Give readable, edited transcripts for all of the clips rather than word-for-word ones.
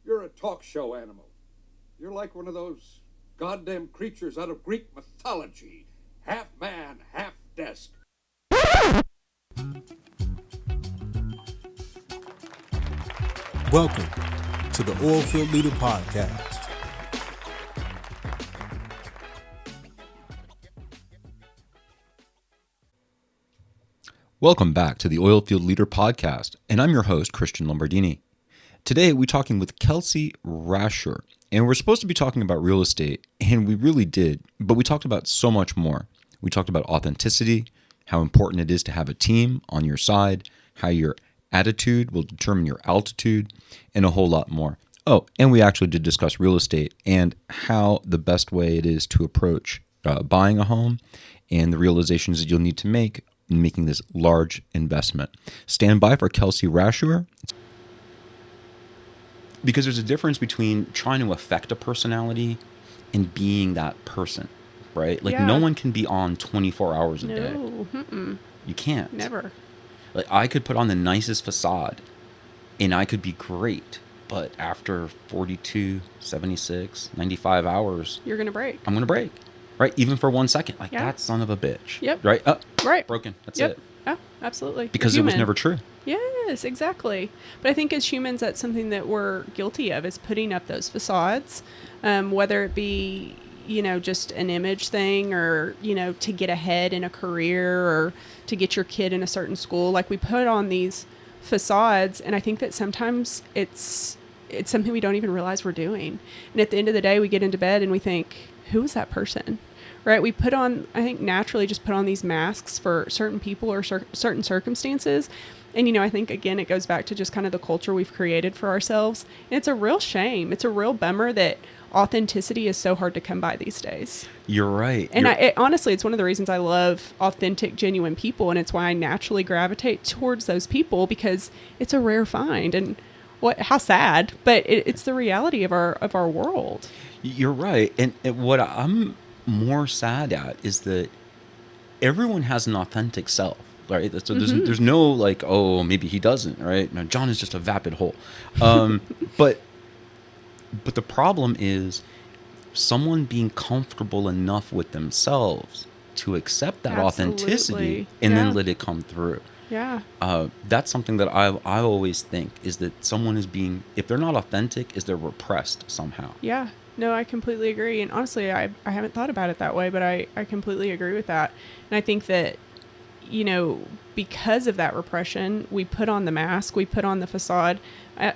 You're a talk show animal. You're like one of those goddamn creatures out of Greek mythology. Half man, half desk. Welcome to the Oilfield Leader Podcast. Welcome back to the Oilfield Leader Podcast, and I'm your host, Christian Lombardini. Today, we're talking with Kelsie Rasher, and we're supposed to be talking about real estate, and we really did, but we talked about so much more. We talked about authenticity, how important it is to have a team on your side, how your attitude will determine your altitude, and a whole lot more. Oh, and we actually did discuss real estate and how the best way it is to approach buying a home and the realizations that you'll need to make in making this large investment. Stand by for Kelsie Rasher, because there's a difference between trying to affect a personality and being that person, right? Like no one can be on 24 hours a day. No, You can't. never. Like I could put on the nicest facade and I could be great, but after 42, 76, 95 hours, You're gonna break. I'm going to break. Right? Even for 1 second. Like that son of a bitch. Yep. Right? Right. Broken. That's Yep. it. Oh, absolutely. Because We're it was human. never true. Yes, exactly. But I think as humans, that's something that we're guilty of, is putting up those facades, whether it be, just an image thing or, to get ahead in a career or to get your kid in a certain school. Like we put on these facades, and I think that sometimes it's something we don't even realize we're doing. And at the end of the day, we get into bed and we think, who is that person? Right? We put on, I think naturally just put on these masks for certain people or certain circumstances. And, I think, again, it goes back to just kind of the culture we've created for ourselves. And it's a real shame. It's a real bummer that authenticity is so hard to come by these days. You're right. And honestly, it's one of the reasons I love authentic, genuine people. And it's why I naturally gravitate towards those people, because it's a rare find. And how sad, but it's the reality of our world. You're right. And what I'm more sad at is that everyone has an authentic self, right? So there's no like, oh, maybe he doesn't, right? No, John is just a vapid hole. But the problem is someone being comfortable enough with themselves to accept that authenticity and then let it come through. Yeah. That's something that I always think is that someone is being, if they're not authentic, is they're repressed somehow. Yeah. No, I completely agree. And honestly, I haven't thought about it that way, but I completely agree with that. And I think that, because of that repression, we put on the mask, we put on the facade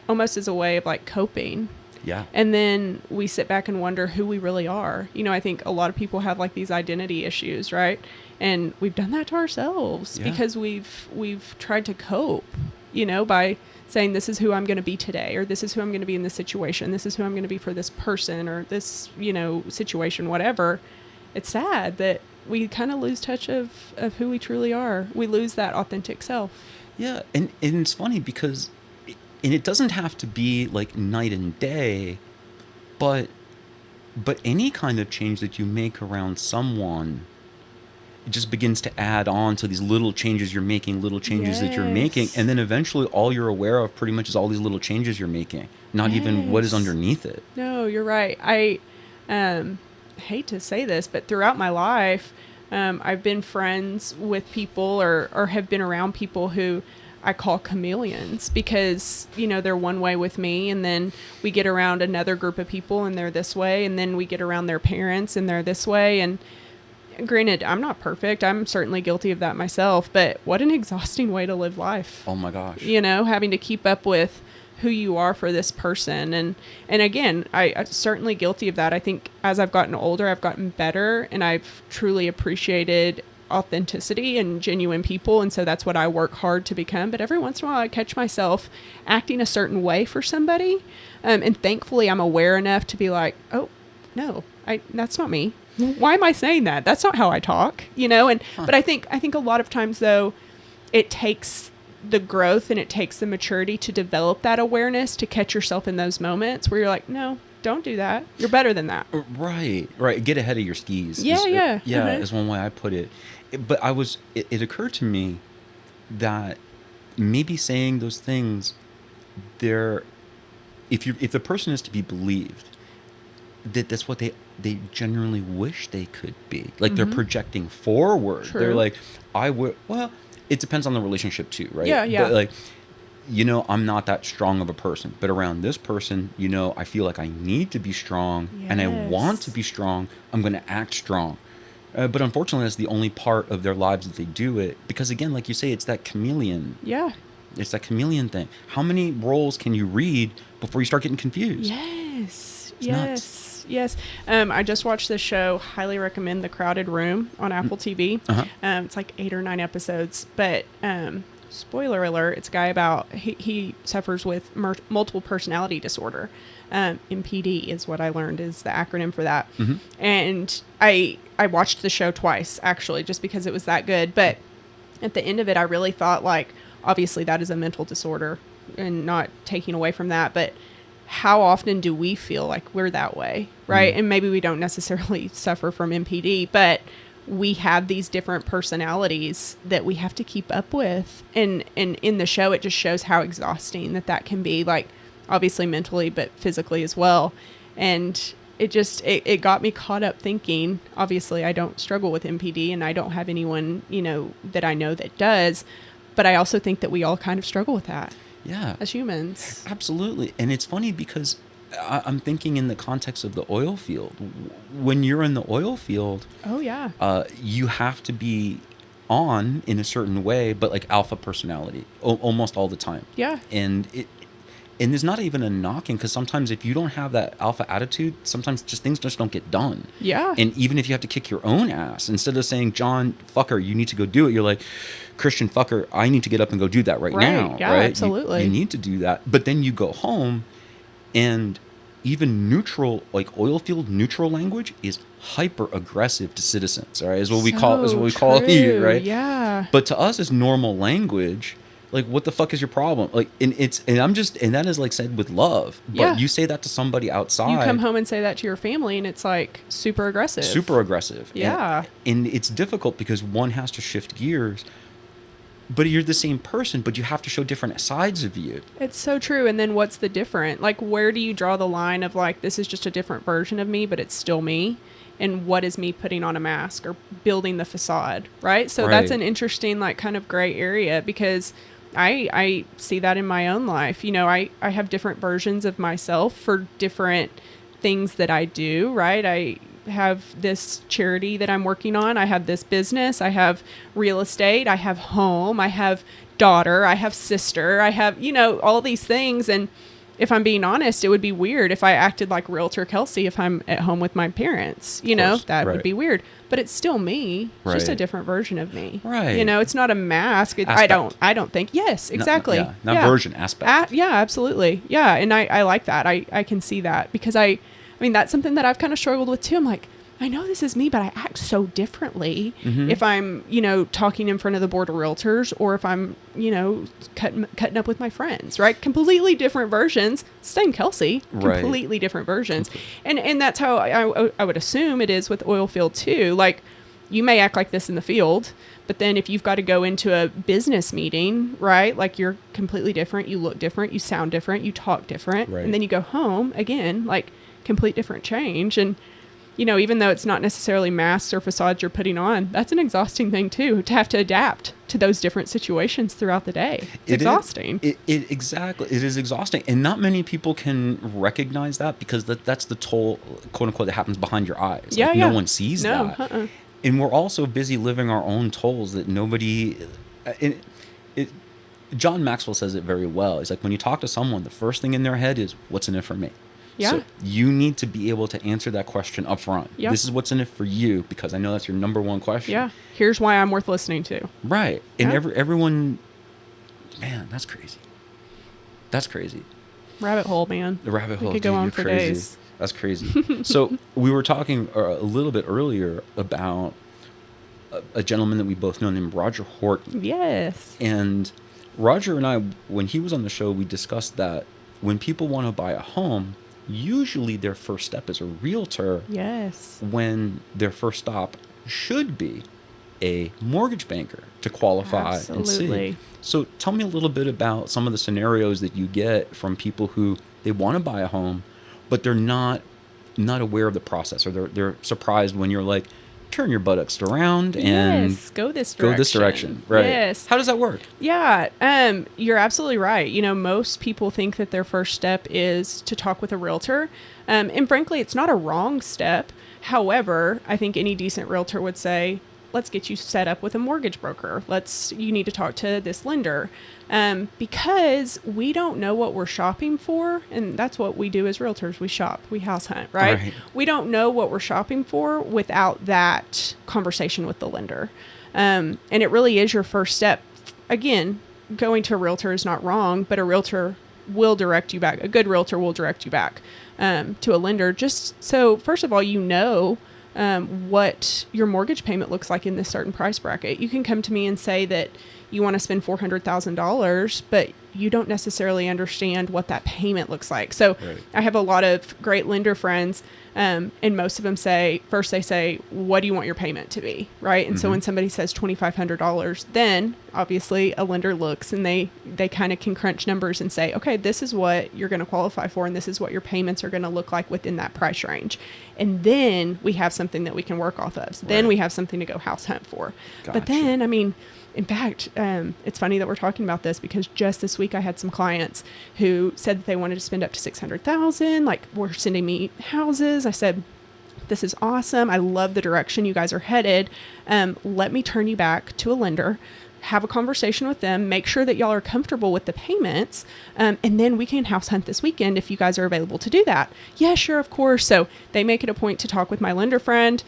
almost as a way of like coping. Yeah. And then we sit back and wonder who we really are. I think a lot of people have like these identity issues, right? And we've done that to ourselves because we've tried to cope, by saying this is who I'm going to be today, or this is who I'm going to be in this situation. This is who I'm going to be for this person or this, situation, whatever. It's sad that we kind of lose touch of who we truly are. We lose that authentic self. Yeah. And it's funny because, and it doesn't have to be like night and day, but any kind of change that you make around someone, it just begins to add on to these little changes you're making, that you're making. And then eventually all you're aware of pretty much is all these little changes you're making, not even what is underneath it. No, you're right. I hate to say this, but throughout my life, I've been friends with people or have been around people who I call chameleons, because, they're one way with me, and then we get around another group of people and they're this way, and then we get around their parents and they're this way. And granted, I'm not perfect. I'm certainly guilty of that myself, but what an exhausting way to live life. Oh my gosh. Having to keep up with who you are for this person. And again, I'm certainly guilty of that. I think as I've gotten older, I've gotten better, and I've truly appreciated authenticity and genuine people. And so that's what I work hard to become. But every once in a while I catch myself acting a certain way for somebody. And thankfully I'm aware enough to be like, oh no, that's not me. Why am I saying that? That's not how I talk, but I think a lot of times though, it takes the growth and it takes the maturity to develop that awareness, to catch yourself in those moments where you're like, no, don't do that. You're better than that. Right. Get ahead of your skis. Is one way I put it. But it occurred to me that maybe saying those things, they're if the person is to be believed, that's what they genuinely wish they could be. Like they're projecting forward. True. They're like, well, it depends on the relationship too, right? Yeah. But like, I'm not that strong of a person, but around this person, I feel like I need to be strong and I want to be strong. I'm going to act strong. But unfortunately, that's the only part of their lives that they do it. Because again, like you say, it's that chameleon. Yeah. It's that chameleon thing. How many roles can you read before you start getting confused? Yes. It's nuts. Yes. I just watched this show. Highly recommend The Crowded Room on Apple TV. Uh-huh. It's like 8 or 9 episodes. But spoiler alert, it's a guy about, he suffers with multiple personality disorder. MPD is what I learned is the acronym for that. Mm-hmm. And I watched the show twice, actually, just because it was that good. But at the end of it, I really thought, like, obviously that is a mental disorder and not taking away from that. But how often do we feel like we're that way, right? Mm. And maybe we don't necessarily suffer from MPD, but we have these different personalities that we have to keep up with. And in the show, it just shows how exhausting that can be, like, obviously mentally, but physically as well. And it got me caught up thinking, obviously I don't struggle with MPD and I don't have anyone, that I know that does, but I also think that we all kind of struggle with that. Yeah. As humans. Absolutely. And it's funny because I'm thinking in the context of the oil field. When you're in the oil field, oh yeah, you have to be on in a certain way, but like alpha personality almost all the time. Yeah. And there's not even a knocking, because sometimes if you don't have that alpha attitude, sometimes things just don't get done. Yeah. And even if you have to kick your own ass, instead of saying, John, fucker, you need to go do it, you're like, Christian, fucker, I need to get up and go do that right now. Yeah, right? absolutely. You need to do that. But then you go home, and even neutral, like oil field neutral language is hyper aggressive to citizens. All right, is what we call it here, right? Yeah. But to us, as normal language, like, what the fuck is your problem? Like, and that is like said with love. But yeah. You say that to somebody outside. You come home and say that to your family, and it's like super aggressive. Super aggressive. Yeah. And it's difficult because one has to shift gears. But you're the same person, but you have to show different sides of you. It's so true. And then what's the different? Like, where do you draw the line of, like, this is just a different version of me, but it's still me? And what is me putting on a mask or building the facade, right? So that's an interesting, like, kind of gray area, because I see that in my own life. I have different versions of myself for different things that I do, right? I have this charity that I'm working on. I have this business. I have real estate. I have home. I have daughter. I have sister. I have, all these things. And if I'm being honest, it would be weird if I acted like realtor Kelsie if I'm at home with my parents. That would be weird. But it's still me. It's just a different version of me. Right. It's not a mask. I don't think. Yes, exactly. Not version, aspect. Yeah, absolutely. Yeah, and I like that. I can see that, because I mean, that's something that I've kind of struggled with too. I'm like, I know this is me, but I act so differently if I'm, talking in front of the board of realtors, or if I'm, cutting up with my friends, right? Completely different versions. Same Kelsie, completely different versions. And that's how I would assume it is with oil field too. Like, you may act like this in the field, but then if you've got to go into a business meeting, right? Like, you're completely different. You look different. You sound different. You talk different. Right. And then you go home again, like, complete different change. And even though it's not necessarily masks or facades you're putting on, that's an exhausting thing too, to have to adapt to those different situations throughout the day. It's exhausting. Exactly. It is exhausting. And not many people can recognize that, because that's the toll, quote unquote, that happens behind your eyes. Yeah, like, no one sees that. Uh-uh. And we're all so busy living our own tolls that nobody... John Maxwell says it very well. It's like, when you talk to someone, the first thing in their head is, what's in it for me? Yeah. So you need to be able to answer that question up front. Yep. This is what's in it for you, because I know that's your number one question. Yeah. Here's why I'm worth listening to. Right. And yeah. everyone, man, that's crazy. That's crazy. Rabbit hole, man. The rabbit hole. We could go on for crazy. days. That's crazy. So we were talking a little bit earlier about a gentleman that we both know named Roger Horton. Yes. And Roger and I, when he was on the show, we discussed that when people want to buy a home, usually their first step is a realtor. Yes. When their first stop should be a mortgage banker to qualify. Absolutely. And see. So tell me a little bit about some of the scenarios that you get from people who They want to buy a home, but they're not aware of the process, or they're surprised when you're like, turn your buttocks around and go this direction. Right. Yes. How does that work? Yeah. You're absolutely right. Most people think that their first step is to talk with a realtor. And frankly, it's not a wrong step. However, I think any decent realtor would say, let's get you set up with a mortgage broker. You need to talk to this lender. Because we don't know what we're shopping for. And that's what we do as realtors. We shop, we house hunt, right? We don't know what we're shopping for without that conversation with the lender. And it really is your first step. Again, going to a realtor is not wrong, but a realtor will direct you back. A good realtor will direct you back to a lender. Just so, first of all, what your mortgage payment looks like in this certain price bracket. You can come to me and say that you want to spend $400,000, but you don't necessarily understand what that payment looks like. So I have a lot of great lender friends, and most of them they say, what do you want your payment to be? Right. And so when somebody says $2,500, then obviously a lender looks and they kind of can crunch numbers and say, okay, this is what you're going to qualify for. And this is what your payments are going to look like within that price range. And then we have something that we can work off of. So then we have something to go house hunt for. Gotcha. But then, in fact, it's funny that we're talking about this because just this week I had some clients who said that they wanted to spend up to $600,000, like were sending me houses. I said, this is awesome. I love the direction you guys are headed. Let me turn you back to a lender, have a conversation with them, make sure that y'all are comfortable with the payments. And then we can house hunt this weekend if you guys are available to do that. Yeah, sure. Of course. So they make it a point to talk with my lender friend.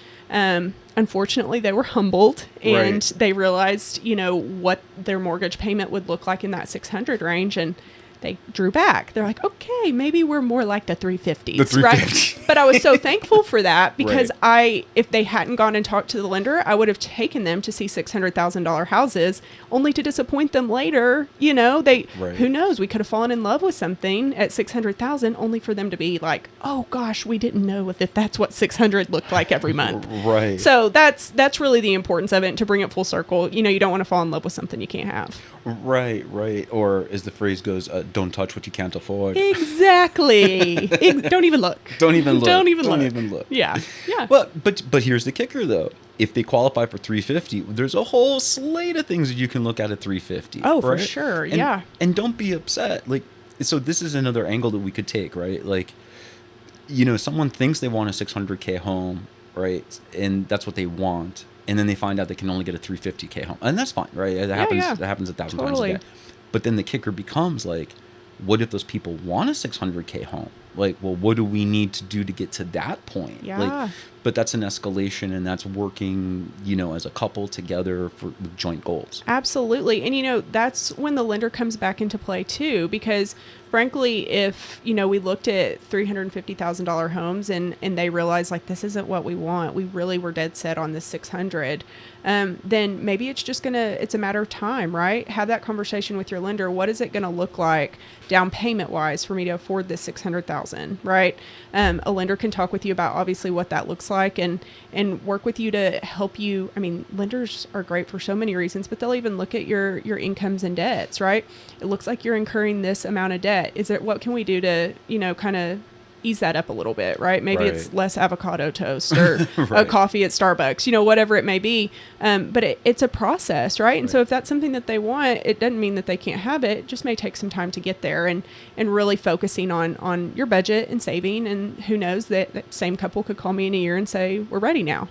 Unfortunately, they were humbled and they realized, what their mortgage payment would look like in that 600 range. And they drew back. They're like, okay, maybe we're more like the 350s, right? But I was so thankful for that because if they hadn't gone and talked to the lender, I would have taken them to see $600,000 houses only to disappoint them later. Who knows? We could have fallen in love with something at 600,000 only for them to be like, oh gosh, we didn't know that that's what 600 looked like every month. Right. So that's really the importance of it. And to bring it full circle, you don't want to fall in love with something you can't have. Right. Or as the phrase goes, don't touch what you can't afford. Exactly. Don't even look. Don't even look. Yeah. Well, but here's the kicker though. If they qualify for 350, there's a whole slate of things that you can look at 350. Oh, right? For sure. And don't be upset. So this is another angle that we could take, right? Someone thinks they want a 600K home, right? And that's what they want. And then they find out they can only get a 350K home. And that's fine, right? That happens 1,000 times a day. But then the kicker becomes what if those people want a 600K home? What do we need to do to get to that point? Yeah. But that's an escalation, and that's working, as a couple together with joint goals. Absolutely. And, that's when the lender comes back into play too, because frankly, if, we looked at $350,000 homes and they realized this isn't what we want, we really were dead set on this 600, then maybe it's a matter of time, right? Have that conversation with your lender. What is it going to look like down payment wise for me to afford this 600,000, right? A lender can talk with you about obviously what that looks like and work with you to help you. Lenders are great for so many reasons, but they'll even look at your incomes and debts, right? It looks like you're incurring this amount of debt. What can we do to, kind of ease that up a little bit, right? Maybe it's less avocado toast or a coffee at Starbucks, whatever it may be. But it's a process, right? And so if that's something that they want, it doesn't mean that they can't have it. It just may take some time to get there and really focusing on your budget and saving. And who knows, that same couple could call me in a year and say, we're ready now,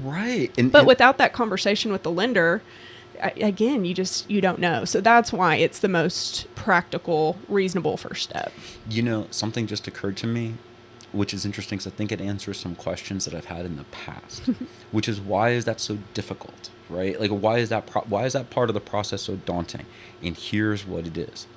Right. But without that conversation with the lender, again, you don't know. So that's why it's the most practical, reasonable first step. Something just occurred to me, which is interesting because I think it answers some questions that I've had in the past, which is why is that so difficult, right? Why is that part of the process so daunting? And here's what it is.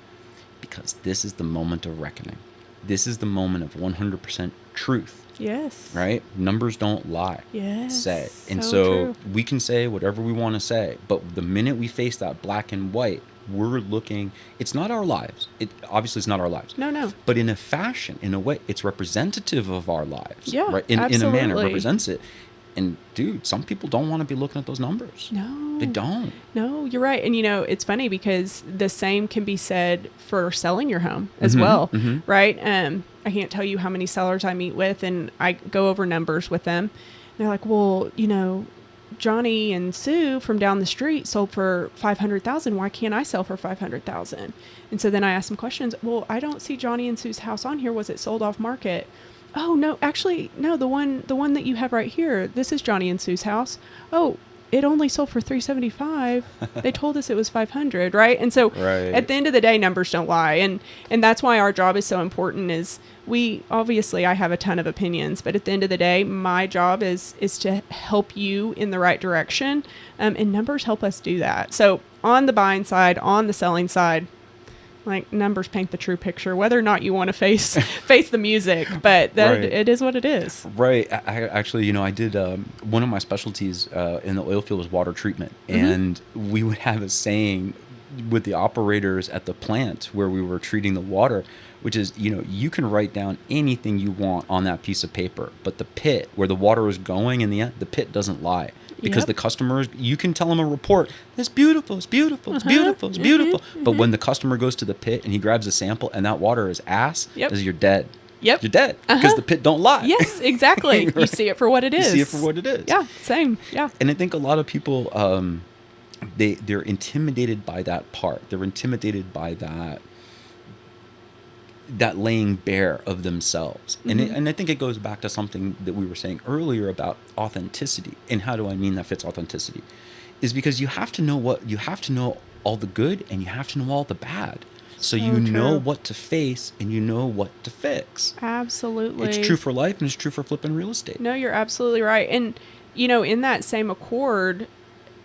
Because this is the moment of reckoning. This is the moment of 100% truth. Yes. Right? Numbers don't lie. Yes. Say. And so we can say whatever we want to say, but the minute we face that black and white, we're looking, it's not our lives. Obviously it's not our lives. No. But in a way, it's representative of our lives. Yeah, right? In a manner, it represents it. And dude, some people don't want to be looking at those numbers. No. They don't. No, you're right. And, it's funny because the same can be said for selling your home as well, right? I can't tell you how many sellers I meet with, and I go over numbers with them. And they're like, well, Johnny and Sue from down the street sold for $500,000. Why can't I sell for $500,000? And so then I ask them questions. Well, I don't see Johnny and Sue's house on here. Was it sold off market? Oh, no, actually, no, the one that you have right here, this is Johnny and Sue's house. Oh, it only sold for $375. They told us it was $500, right? And so at the end of the day, numbers don't lie. And that's why our job is so important is I have a ton of opinions, but at the end of the day, my job is to help you in the right direction. And numbers help us do that. So on the buying side, on the selling side, like numbers paint the true picture, whether or not you want to face the music, but it is what it is. Right. I actually, I did one of my specialties in the oil field was water treatment, and we would have a saying with the operators at the plant where we were treating the water, which is, you can write down anything you want on that piece of paper, but the pit where the water is going in the end, the pit doesn't lie. Because the customers, you can tell them a report, it's beautiful, it's beautiful, it's beautiful, it's beautiful. But when the customer goes to the pit and he grabs a sample and that water is ass, you're dead. Yep. You're dead because the pit don't lie. Yes, exactly. Right? You see it for what it is. You see it for what it is. Yeah, same. Yeah. And I think a lot of people, they're intimidated by that part. They're intimidated by that laying bare of themselves. And I think it goes back to something that we were saying earlier about authenticity. And how do I mean that fits authenticity? Is because you have to know all the good and you have to know all the bad. So you know what to face and you know what to fix. Absolutely. It's true for life and it's true for flipping real estate. No, you're absolutely right. And, in that same accord,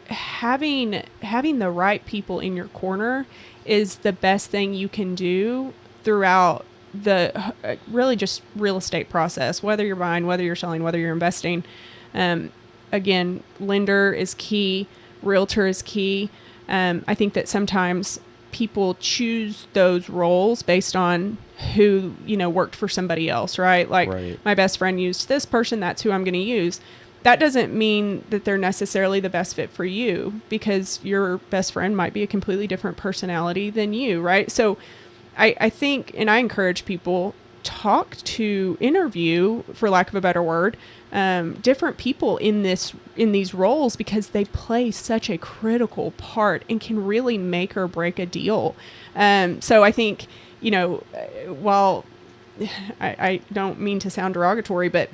having the right people in your corner is the best thing you can do throughout the really just real estate process, whether you're buying, whether you're selling, whether you're investing. Again, lender is key, realtor is key. I think that sometimes people choose those roles based on who, worked for somebody else, right? Like my best friend used this person, that's who I'm going to use. That doesn't mean that they're necessarily the best fit for you because your best friend might be a completely different personality than you, right? So I think, and I encourage people, interview, for lack of a better word, different people in these roles because they play such a critical part and can really make or break a deal. So I think, while I don't mean to sound derogatory, but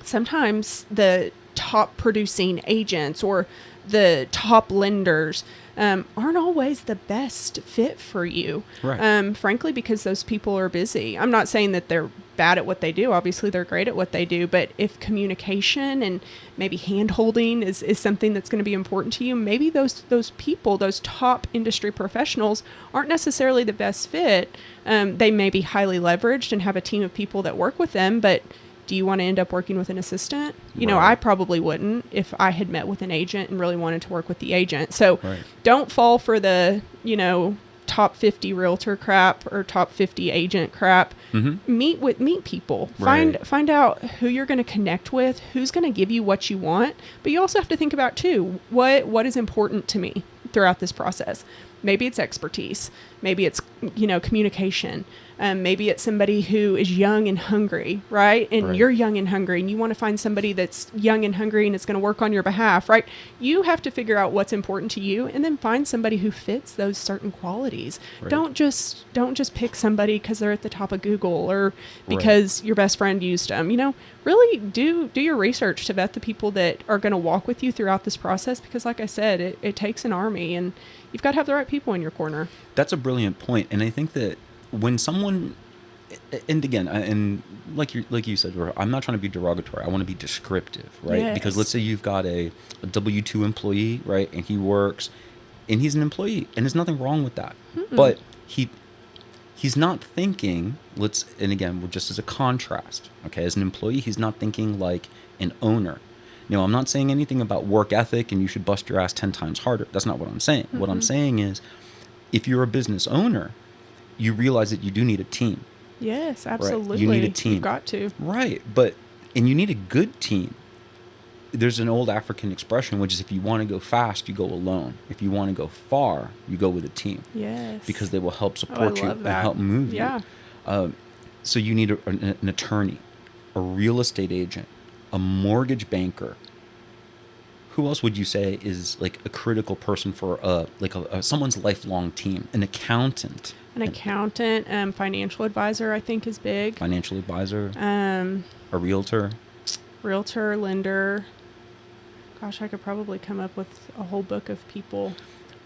sometimes the top producing agents or the top lenders aren't always the best fit for you. Right. Frankly, because those people are busy. I'm not saying that they're bad at what they do. Obviously, they're great at what they do. But if communication and maybe hand-holding is something that's going to be important to you, maybe those people, those top industry professionals, aren't necessarily the best fit. They may be highly leveraged and have a team of people that work with them, but do you want to end up working with an assistant? I probably wouldn't if I had met with an agent and really wanted to work with the agent. So don't fall for the, top 50 realtor crap or top 50 agent crap. Meet people. Find out who you're going to connect with, who's going to give you what you want. But you also have to think about too, what is important to me throughout this process. Maybe it's expertise. Maybe it's, communication. Maybe it's somebody who is young and hungry, right? And you're young and hungry and you want to find somebody that's young and hungry and is going to work on your behalf, right? You have to figure out what's important to you and then find somebody who fits those certain qualities. Right. Don't just pick somebody because they're at the top of Google or because your best friend used them. Really do your research to vet the people that are going to walk with you throughout this process because like I said, it takes an army and you've got to have the right people in your corner. That's a brilliant point. And I think that when someone, and again, and like you said, I'm not trying to be derogatory. I want to be descriptive, right? Yes. Because let's say you've got a W-2 employee, right? And he works, and he's an employee, and there's nothing wrong with that. But he's not thinking, and again, we're just as a contrast, okay? As an employee, he's not thinking like an owner. I'm not saying anything about work ethic and you should bust your ass 10 times harder. That's not what I'm saying. What I'm saying is, if you're a business owner, you realize that you do need a team. Yes, absolutely. Right? You need a team. You've got to. Right. And you need a good team. there's an old African expression, which is if you want to go fast, you go alone. If you want to go far, you go with a team. Yes. Because they will help I support you love and that. help move Yeah. you. So you need an attorney, a real estate agent, a mortgage banker. Who else would you say is like a critical person for someone's lifelong team? An accountant. An accountant, financial advisor, I think is big. Financial advisor. A realtor. Realtor, lender. Gosh, I could probably come up with a whole book of people.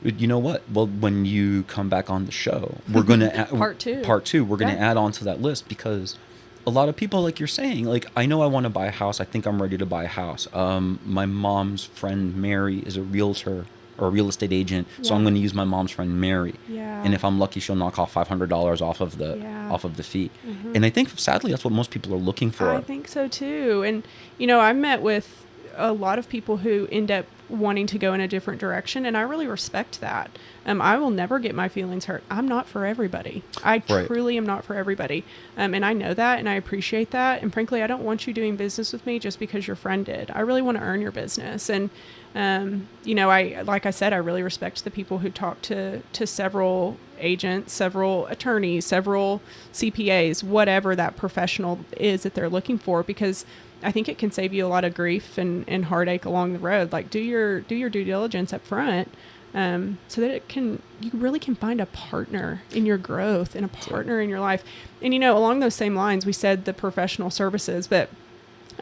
You know what? Well, when you come back on the show, we're going to Part two. We're going to add on to that list, because a lot of people, like you're saying, like, I know I want to buy a house. I think I'm ready to buy a house. My mom's friend Mary is a realtor or a real estate agent, so I'm going to use my mom's friend Mary. Yeah. And if I'm lucky, she'll knock off $500 off of the fee. Mm-hmm. And I think sadly that's what most people are looking for. I think so too. And I've met with a lot of people who end up wanting to go in a different direction, and I really respect that. I will never get my feelings hurt. I'm not for everybody. I truly am not for everybody. And I know that, and I appreciate that. And frankly, I don't want you doing business with me just because your friend did. I really want to earn your business. And, like I said, I really respect the people who talk to several agents, several attorneys, several CPAs, whatever that professional is that they're looking for, because I think it can save you a lot of grief and heartache along the road. Like, do your due diligence up front, so that you really can find a partner in your growth and a partner in your life. And, along those same lines, we said the professional services, but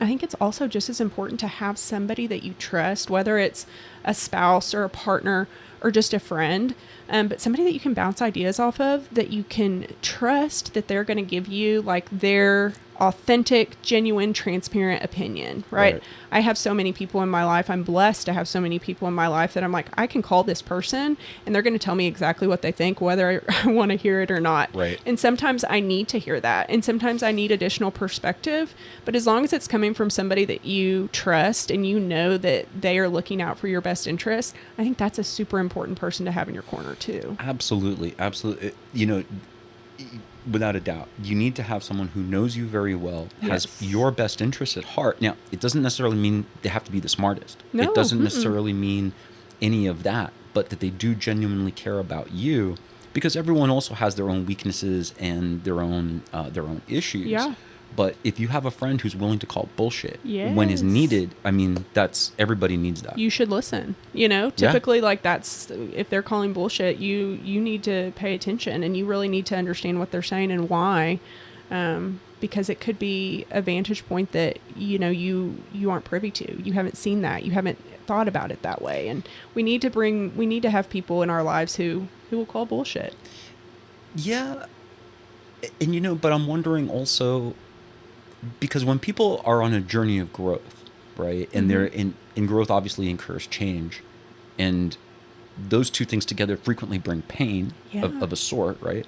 I think it's also just as important to have somebody that you trust, whether it's a spouse or a partner or just a friend, but somebody that you can bounce ideas off of, that you can trust that they're going to give you like their authentic, genuine, transparent opinion, right? I have so many people in my life. I'm blessed to have so many people in my life that I'm like, I can call this person and they're going to tell me exactly what they think, whether I want to hear it or not. Right. And sometimes I need to hear that. And sometimes I need additional perspective. But as long as it's coming from somebody that you trust and you know that they are looking out for your best interest, I think that's a super important person to have in your corner too. Absolutely. Absolutely. Without a doubt, you need to have someone who knows you very well, has your best interests at heart. Now, it doesn't necessarily mean they have to be the smartest. No, it doesn't necessarily mean any of that, but that they do genuinely care about you, because everyone also has their own weaknesses and their own issues. Yeah. But if you have a friend who's willing to call bullshit when is needed, I mean, everybody needs that. You should listen. Typically, like, that's, if they're calling bullshit, you need to pay attention, and you really need to understand what they're saying and why, because it could be a vantage point that you aren't privy to. You haven't seen that. You haven't thought about it that way. And we need to have people in our lives who will call bullshit. Yeah, and but I'm wondering also, because when people are on a journey of growth, right, and they're in growth obviously incurs change, and those two things together frequently bring pain of a sort, right?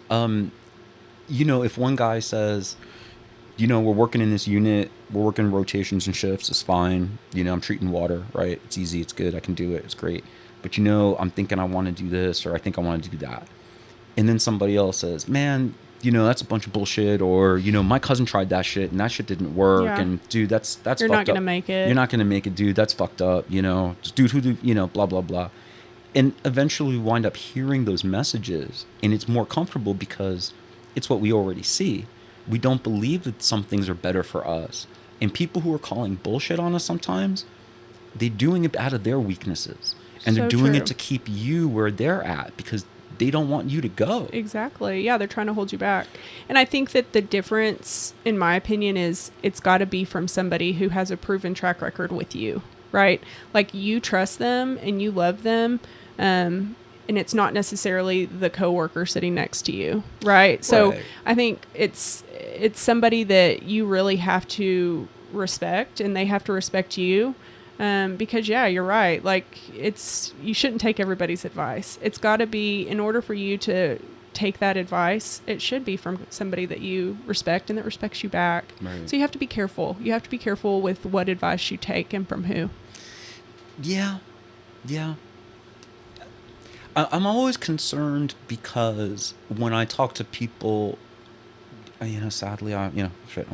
If one guy says, we're working in this unit, we're working rotations and shifts, it's fine, I'm treating water, right? It's easy, it's good, I can do it, it's great. But I'm thinking I want to do this, or I think I want to do that. And then somebody else says, man, that's a bunch of bullshit, or, my cousin tried that shit and that shit didn't work. Yeah. And dude, that's You're fucked up. Not going to make it. You're not going to make it, dude. That's fucked up. Just dude, blah, blah, blah. And eventually we wind up hearing those messages, and it's more comfortable because it's what we already see. We don't believe that some things are better for us. And people who are calling bullshit on us sometimes, they're doing it out of their weaknesses. And they're doing it to keep you where they're at, because they don't want you to go. Exactly. Yeah, they're trying to hold you back. And I think that the difference, in my opinion, is it's got to be from somebody who has a proven track record with you, right? Like, you trust them and you love them, and it's not necessarily the coworker sitting next to you, right? So I think it's somebody that you really have to respect, and they have to respect you. Because you're right. Like, you shouldn't take everybody's advice. It's got to be, in order for you to take that advice, it should be from somebody that you respect and that respects you back. Right. So you have to be careful. You have to be careful with what advice you take and from who. Yeah. I'm always concerned, because when I talk to people, sadly, I want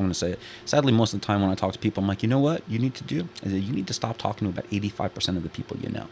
to say it. Sadly, most of the time when I talk to people, I'm like, you know what you need to do? Is that you need to stop talking to about 85% of the people you know.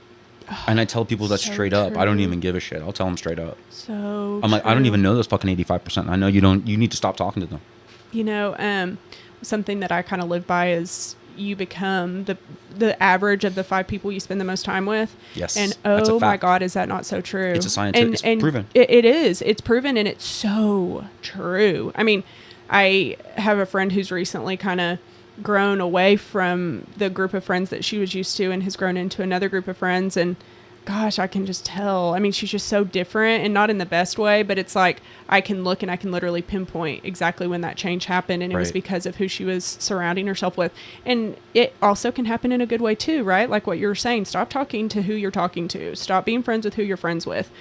And I tell people that So straight up. I don't true. even give a shit. I'll tell them straight up. So I'm like, I don't true. even know those fucking 85%. I know you don't. You need to stop talking to them. Something that I kind of live by is you become the average of the 5 people you spend the most time with. Yes, And that's a oh my fact. God, is that not so true? It's a science. It's proven. It is. It's proven, and it's so true. I mean, I have a friend who's recently kind of grown away from the group of friends that she was used to and has grown into another group of friends. And gosh, I can just tell. I mean, she's just so different, and not in the best way, but it's like I can look and I can literally pinpoint exactly when that change happened. And it was Right. because of who she was surrounding herself with. And it also can happen in a good way too, right? Like what you were saying, stop talking to who you're talking to. Stop being friends with who you're friends with.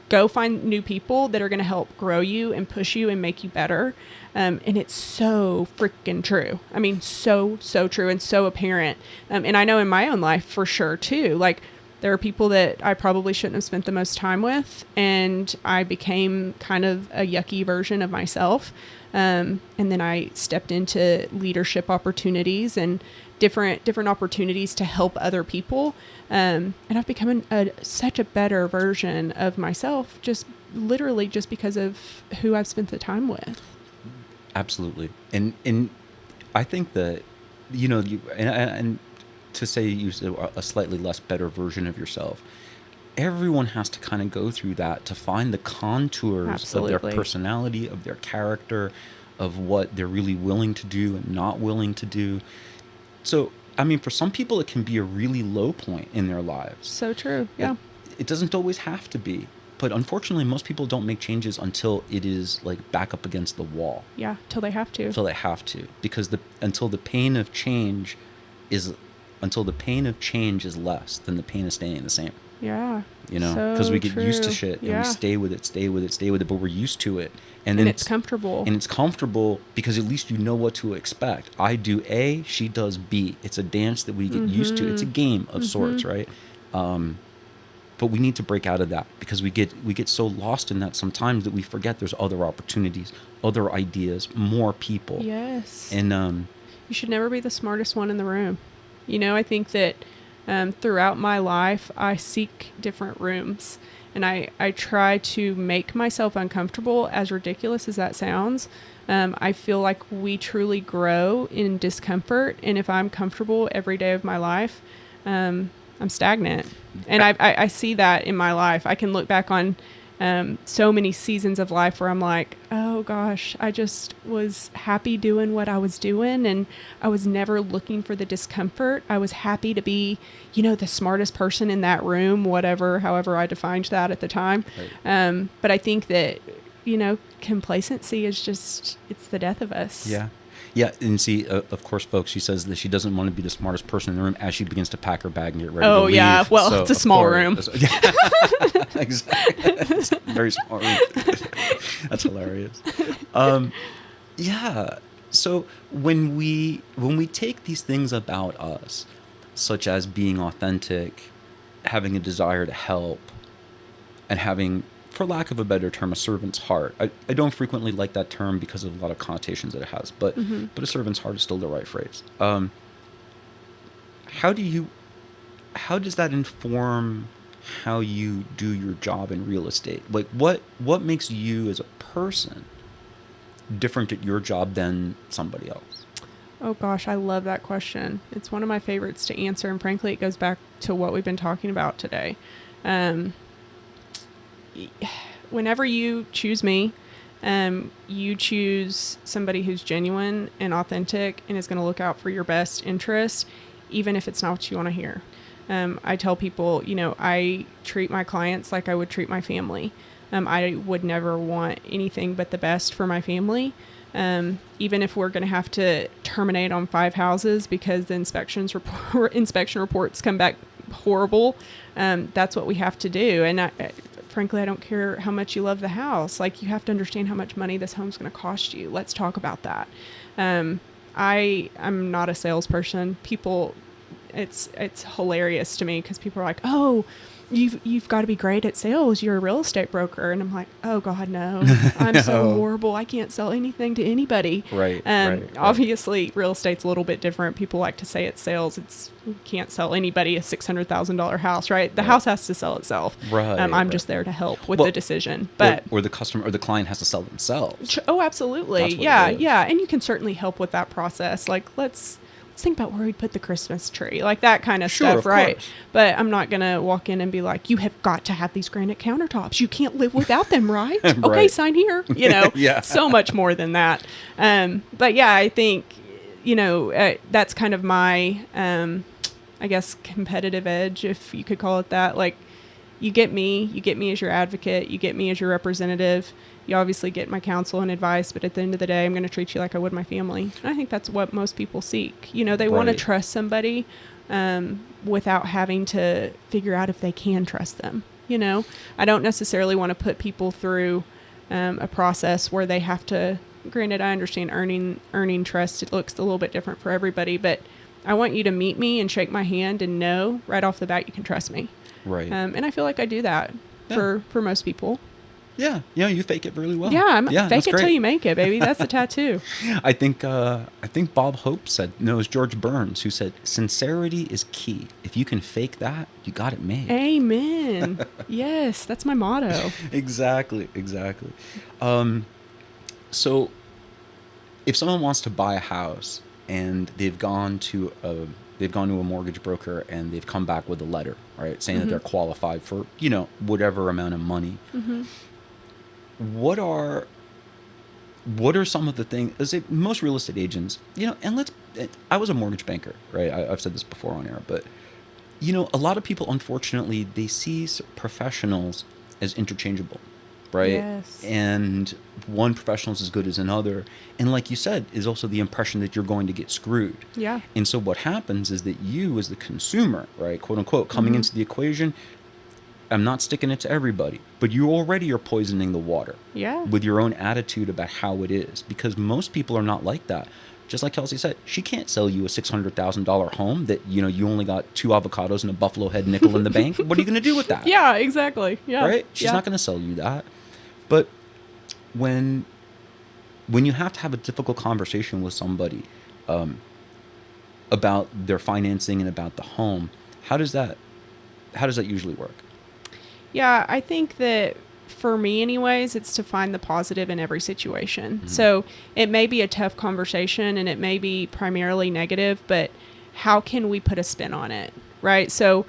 Go find new people that are going to help grow you and push you and make you better. And it's so freaking true. I mean, so true and so apparent. And I know in my own life for sure too, like there are people that I probably shouldn't have spent the most time with, and I became kind of a yucky version of myself. And then I stepped into leadership opportunities and different opportunities to help other people. And I've become such a better version of myself, just literally just because of who I've spent the time with. Absolutely. And I think that, and to say you a slightly less better version of yourself, everyone has to kind of go through that to find the contours Absolutely. of their personality, of their character, of what they're really willing to do and not willing to do. So, I mean, for some people, it can be a really low point in their lives. So true. Yeah. It doesn't always have to be. But unfortunately, most people don't make changes until it is like back up against the wall. Yeah. Till they have to. Until they have to. Because until the pain of change is less than the pain of staying the same. Yeah. Because we get used to true. shit and Yeah. we stay with it, but we're used to it. And then it's comfortable. And it's comfortable because at least you know what to expect. I do A, she does B. It's a dance that we get used to. It's a game of sorts, right? But we need to break out of that because we get so lost in that sometimes that we forget there's other opportunities, other ideas, more people. Yes. And you should never be the smartest one in the room. I think that throughout my life, I seek different rooms, and I try to make myself uncomfortable, as ridiculous as that sounds. I feel like we truly grow in discomfort, and if I'm comfortable every day of my life, I'm stagnant. And I see that in my life. I can look back on so many seasons of life where I'm like, oh gosh, I just was happy doing what I was doing, and I was never looking for the discomfort. I was happy to be, the smartest person in that room, however I defined that at the time. Right. But I think that, complacency is just, it's the death of us. Yeah. Yeah, and see, of course, folks, she says that she doesn't want to be the smartest person in the room as she begins to pack her bag and get ready to leave. Oh, yeah. Well, so, it's a small room. Yeah. Exactly. It's a very small room. That's hilarious. Yeah. So when we take these things about us, such as being authentic, having a desire to help, and having, for lack of a better term, a servant's heart. I don't frequently like that term because of a lot of connotations that it has, but a servant's heart is still the right phrase. How does that inform how you do your job in real estate? Like what makes you as a person different at your job than somebody else? Oh gosh, I love that question. It's one of my favorites to answer, and frankly, it goes back to what we've been talking about today. Whenever you choose me, you choose somebody who's genuine and authentic and is going to look out for your best interest, even if it's not what you want to hear. I tell people, I treat my clients like I would treat my family. I would never want anything but the best for my family. Even if we're going to have to terminate on 5 houses because the inspection reports come back horrible, that's what we have to do. And frankly, I don't care how much you love the house. Like, you have to understand how much money this home's going to cost you. Let's talk about that. I'm not a salesperson. People, it's hilarious to me because people are like, oh, you've got to be great at sales. You're a real estate broker. And I'm like, oh God, no, I'm so horrible. I can't sell anything to anybody. Right. Obviously real estate's a little bit different. People like to say it's sales. You can't sell anybody a $600,000 house, right? The house has to sell itself. Right. I'm just there to help with the decision, but or the customer or the client has to sell themselves. Oh, absolutely. That's what Yeah. it is. Yeah. And you can certainly help with that process. Like let's think about where we'd put the Christmas tree, like that kind of Sure, stuff, of right? course. But I'm not going to walk in and be like, you have got to have these granite countertops. You can't live without them, right? Okay, Right. sign here. You know, Yeah. so much more than that. But yeah, I think, that's kind of my, I guess, competitive edge, if you could call it that. Like, you get me as your advocate, you get me as your representative. You obviously get my counsel and advice, but at the end of the day, I'm going to treat you like I would my family. And I think that's what most people seek. They want to Right. trust somebody without having to figure out if they can trust them. I don't necessarily want to put people through a process where they have to, granted, I understand earning trust. It looks a little bit different for everybody, but I want you to meet me and shake my hand and know right off the bat you can trust me. Right. And I feel like I do that for most people. Yeah. You fake it really well. Yeah, fake that's it till great. you make it, baby. That's the tattoo. I think Bob Hope said, no, it was George Burns who said, sincerity is key. If you can fake that, you got it made. Amen. Yes, that's my motto. Exactly. So if someone wants to buy a house and they've gone to a mortgage broker and they've come back with a letter, right, saying that they're qualified for, whatever amount of money. Mm-hmm. What are some of the things, most real estate agents, and I was a mortgage banker, right? I've said this before on air, but, a lot of people, unfortunately, they see professionals as interchangeable, right? Yes. And one professional is as good as another. And like you said, is also the impression that you're going to get screwed. Yeah. And so what happens is that you as the consumer, right, quote unquote, coming into the equation, I'm not sticking it to everybody, but you already are poisoning the water with your own attitude about how it is, because most people are not like that. Just like Kelsie said, she can't sell you a $600,000 home that, you only got 2 avocados and a buffalo head nickel in the bank. What are you going to do with that? Yeah, exactly. Yeah. Right? She's not going to sell you that. But when you have to have a difficult conversation with somebody about their financing and about the home, how does that usually work? Yeah, I think that for me anyways, it's to find the positive in every situation. Mm-hmm. So it may be a tough conversation and it may be primarily negative, but how can we put a spin on it? Right. So,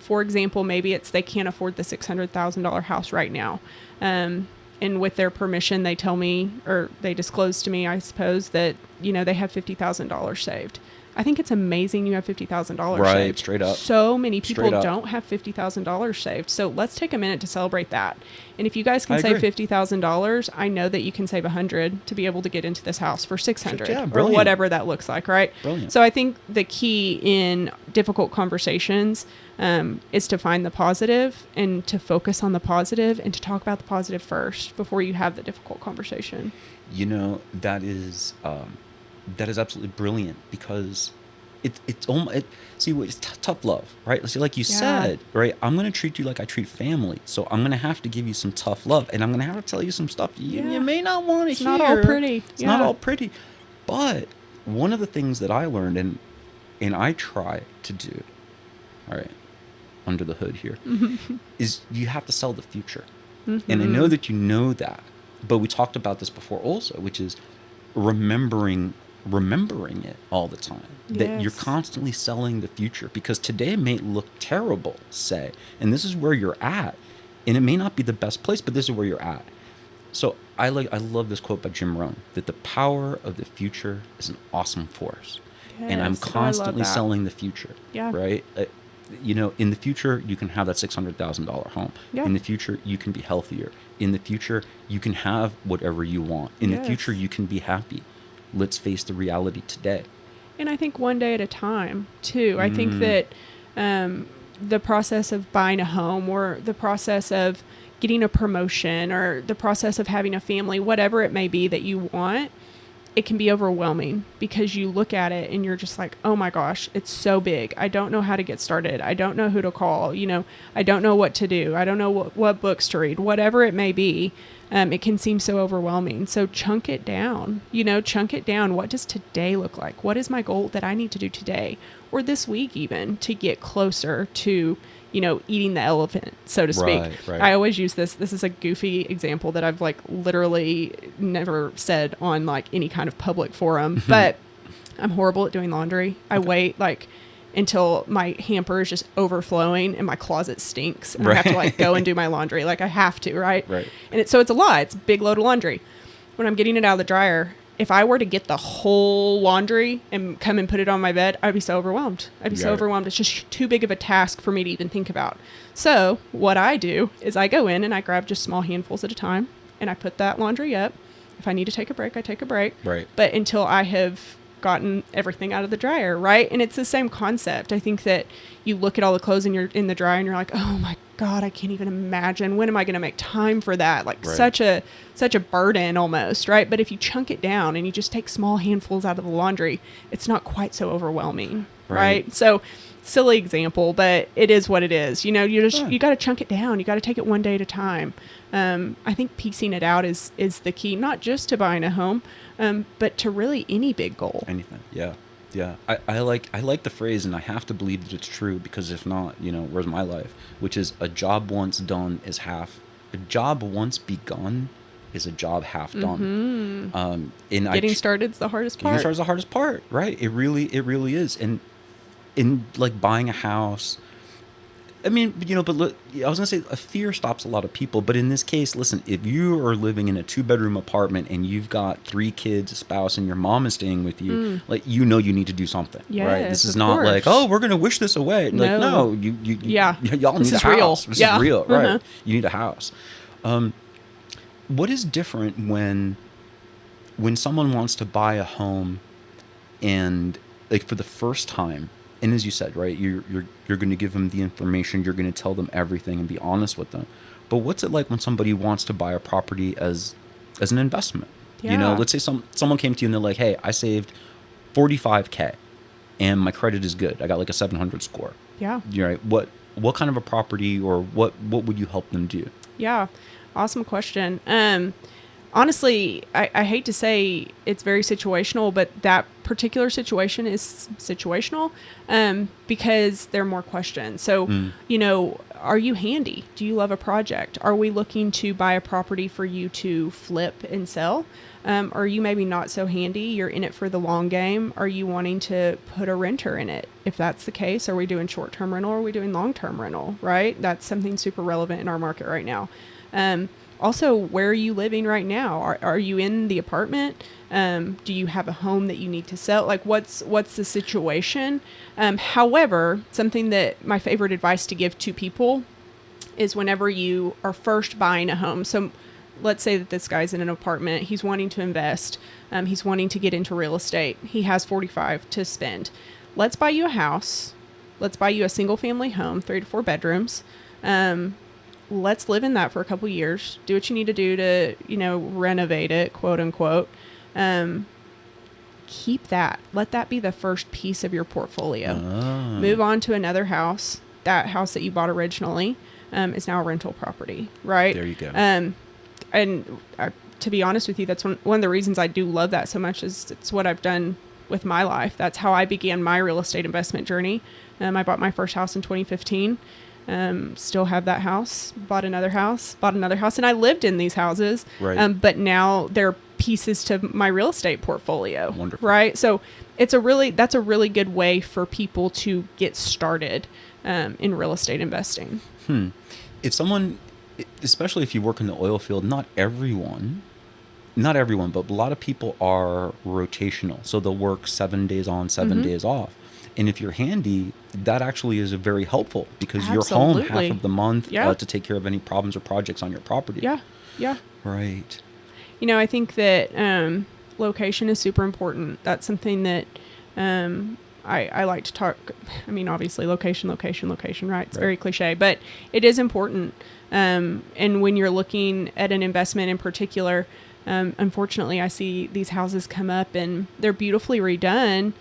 for example, maybe it's they can't afford the $600,000 house right now. And with their permission, they tell me, or they disclose to me, I suppose, that, they have $50,000 saved. I think it's amazing you have $50,000 right, saved. Straight up. So many people don't have $50,000 saved. So let's take a minute to celebrate that. And if you guys can save $50,000, I know that you can save $100 to be able to get into this house for $600 or whatever that looks like, right? Brilliant. So I think the key in difficult conversations is to find the positive and to focus on the positive and to talk about the positive first before you have the difficult conversation. That is absolutely brilliant, because it's tough love, right? See, like you said, right? I'm going to treat you like I treat family. So I'm going to have to give you some tough love, and I'm going to have to tell you some stuff you may not want to hear. It's not all pretty. It's not all pretty. But one of the things that I learned and I try to do, all right, under the hood here, is you have to sell the future. Mm-hmm. And I know that you know that, but we talked about this before also, which is remembering it all the time. Yes. That you're constantly selling the future, because today may look terrible, say, and this is where you're at, and it may not be the best place, but this is where you're at. So I love this quote by Jim Rohn, that the power of the future is an awesome force. Yes, and I'm constantly selling the future. Yeah. Right? In the future, you can have that $600,000 home. Yeah. In the future, you can be healthier. In the future, you can have whatever you want. In the future, you can be happy. Let's face the reality today. And I think one day at a time, too. I think that the process of buying a home, or the process of getting a promotion, or the process of having a family, whatever it may be that you want, it can be overwhelming because you look at it and you're just like, oh my gosh, it's so big. I don't know how to get started. I don't know who to call. I don't know what to do. I don't know what books to read, whatever it may be. It can seem so overwhelming. So chunk it down, chunk it down. What does today look like? What is my goal that I need to do today or this week even to get closer to, eating the elephant, so to speak. Right. I always use this. This is a goofy example that I've literally never said on any kind of public forum, but I'm horrible at doing laundry. I wait until my hamper is just overflowing and my closet stinks and I have to go and do my laundry. I have to, right? And it's a lot. It's a big load of laundry. When I'm getting it out of the dryer, if I were to get the whole laundry and come and put it on my bed, I'd be so overwhelmed. It's just too big of a task for me to even think about. So what I do is I go in and I grab just small handfuls at a time and I put that laundry up. If I need to take a break, I take a break. Right. But until I have gotten everything out of the dryer, right? And it's the same concept. I think that you look at all the clothes in the dryer and you're like, oh my God, I can't even imagine. When am I going to make time for that? Such a burden almost, right? But if you chunk it down and you just take small handfuls out of the laundry, it's not quite so overwhelming, right? So silly example, but it is what it is. You got to chunk it down. You got to take it one day at a time. I think piecing it out is the key, not just to buying a home, but to really any big goal. Anything. Yeah. I like the phrase, and I have to believe that it's true, because if not, where's my life? Which is, a job once done is half. A job once begun is a job half done. Getting started is the hardest part. Getting started is the hardest part, right? It really is. And in buying a house, I mean, but look, I was going to say, a fear stops a lot of people. But in this case, listen, if you are living in a 2-bedroom apartment and you've got 3 kids, a spouse, and your mom is staying with you, you need to do something, right? This is not we're going to wish this away. No, y'all need a house. This is real, right? You need a house. What is different when someone wants to buy a home and for the first time? And as you said, right, you're going to give them the information, you're going to tell them everything and be honest with them. But what's it like when somebody wants to buy a property as an investment? Yeah. Let's say someone came to you and they're like, hey, I saved $45K and my credit is good. I got a 700 score. Yeah. You're right. What kind of a property, or what would you help them do? Yeah. Awesome question. Honestly, I hate to say it's very situational, but that particular situation is situational because there are more questions. So, are you handy? Do you love a project? Are we looking to buy a property for you to flip and sell? Are you maybe not so handy? You're in it for the long game. Are you wanting to put a renter in it? If that's the case, are we doing short-term rental or are we doing long-term rental, right? That's something super relevant in our market right now. Also, where are you living right now? Are you in the apartment? Do you have a home that you need to sell? What's the situation? However, something that my favorite advice to give to people is whenever you are first buying a home. So let's say that this guy's in an apartment. He's wanting to invest. He's wanting to get into real estate. He has $45,000 to spend. Let's buy you a house. Let's buy you a single family home, 3 to 4 bedrooms. Let's live in that for a couple years. Do what you need to do to, renovate it, quote unquote. Keep that. Let that be the first piece of your portfolio. Move on to another house. That house that you bought originally is now a rental property, right? There you go. To be honest with you, that's one of the reasons I do love that so much is it's what I've done with my life. That's how I began my real estate investment journey. I bought my first house in 2015. Still have that house, bought another house, and I lived in these houses. Right. But now they're pieces to my real estate portfolio. Wonderful. Right. So that's a really good way for people to get started, in real estate investing. If someone, especially if you work in the oil field, not everyone, but a lot of people are rotational. So they'll work 7 days on, 7 days off. And if you're handy, that actually is very helpful because you're home half of the month to take care of any problems or projects on your property. Yeah. Yeah. Right. I think that location is super important. That's something that I like to talk. I mean, obviously, location, right? It's very cliche, but it is important. And when you're looking at an investment in particular, Unfortunately, I see these houses come up and they're beautifully redone,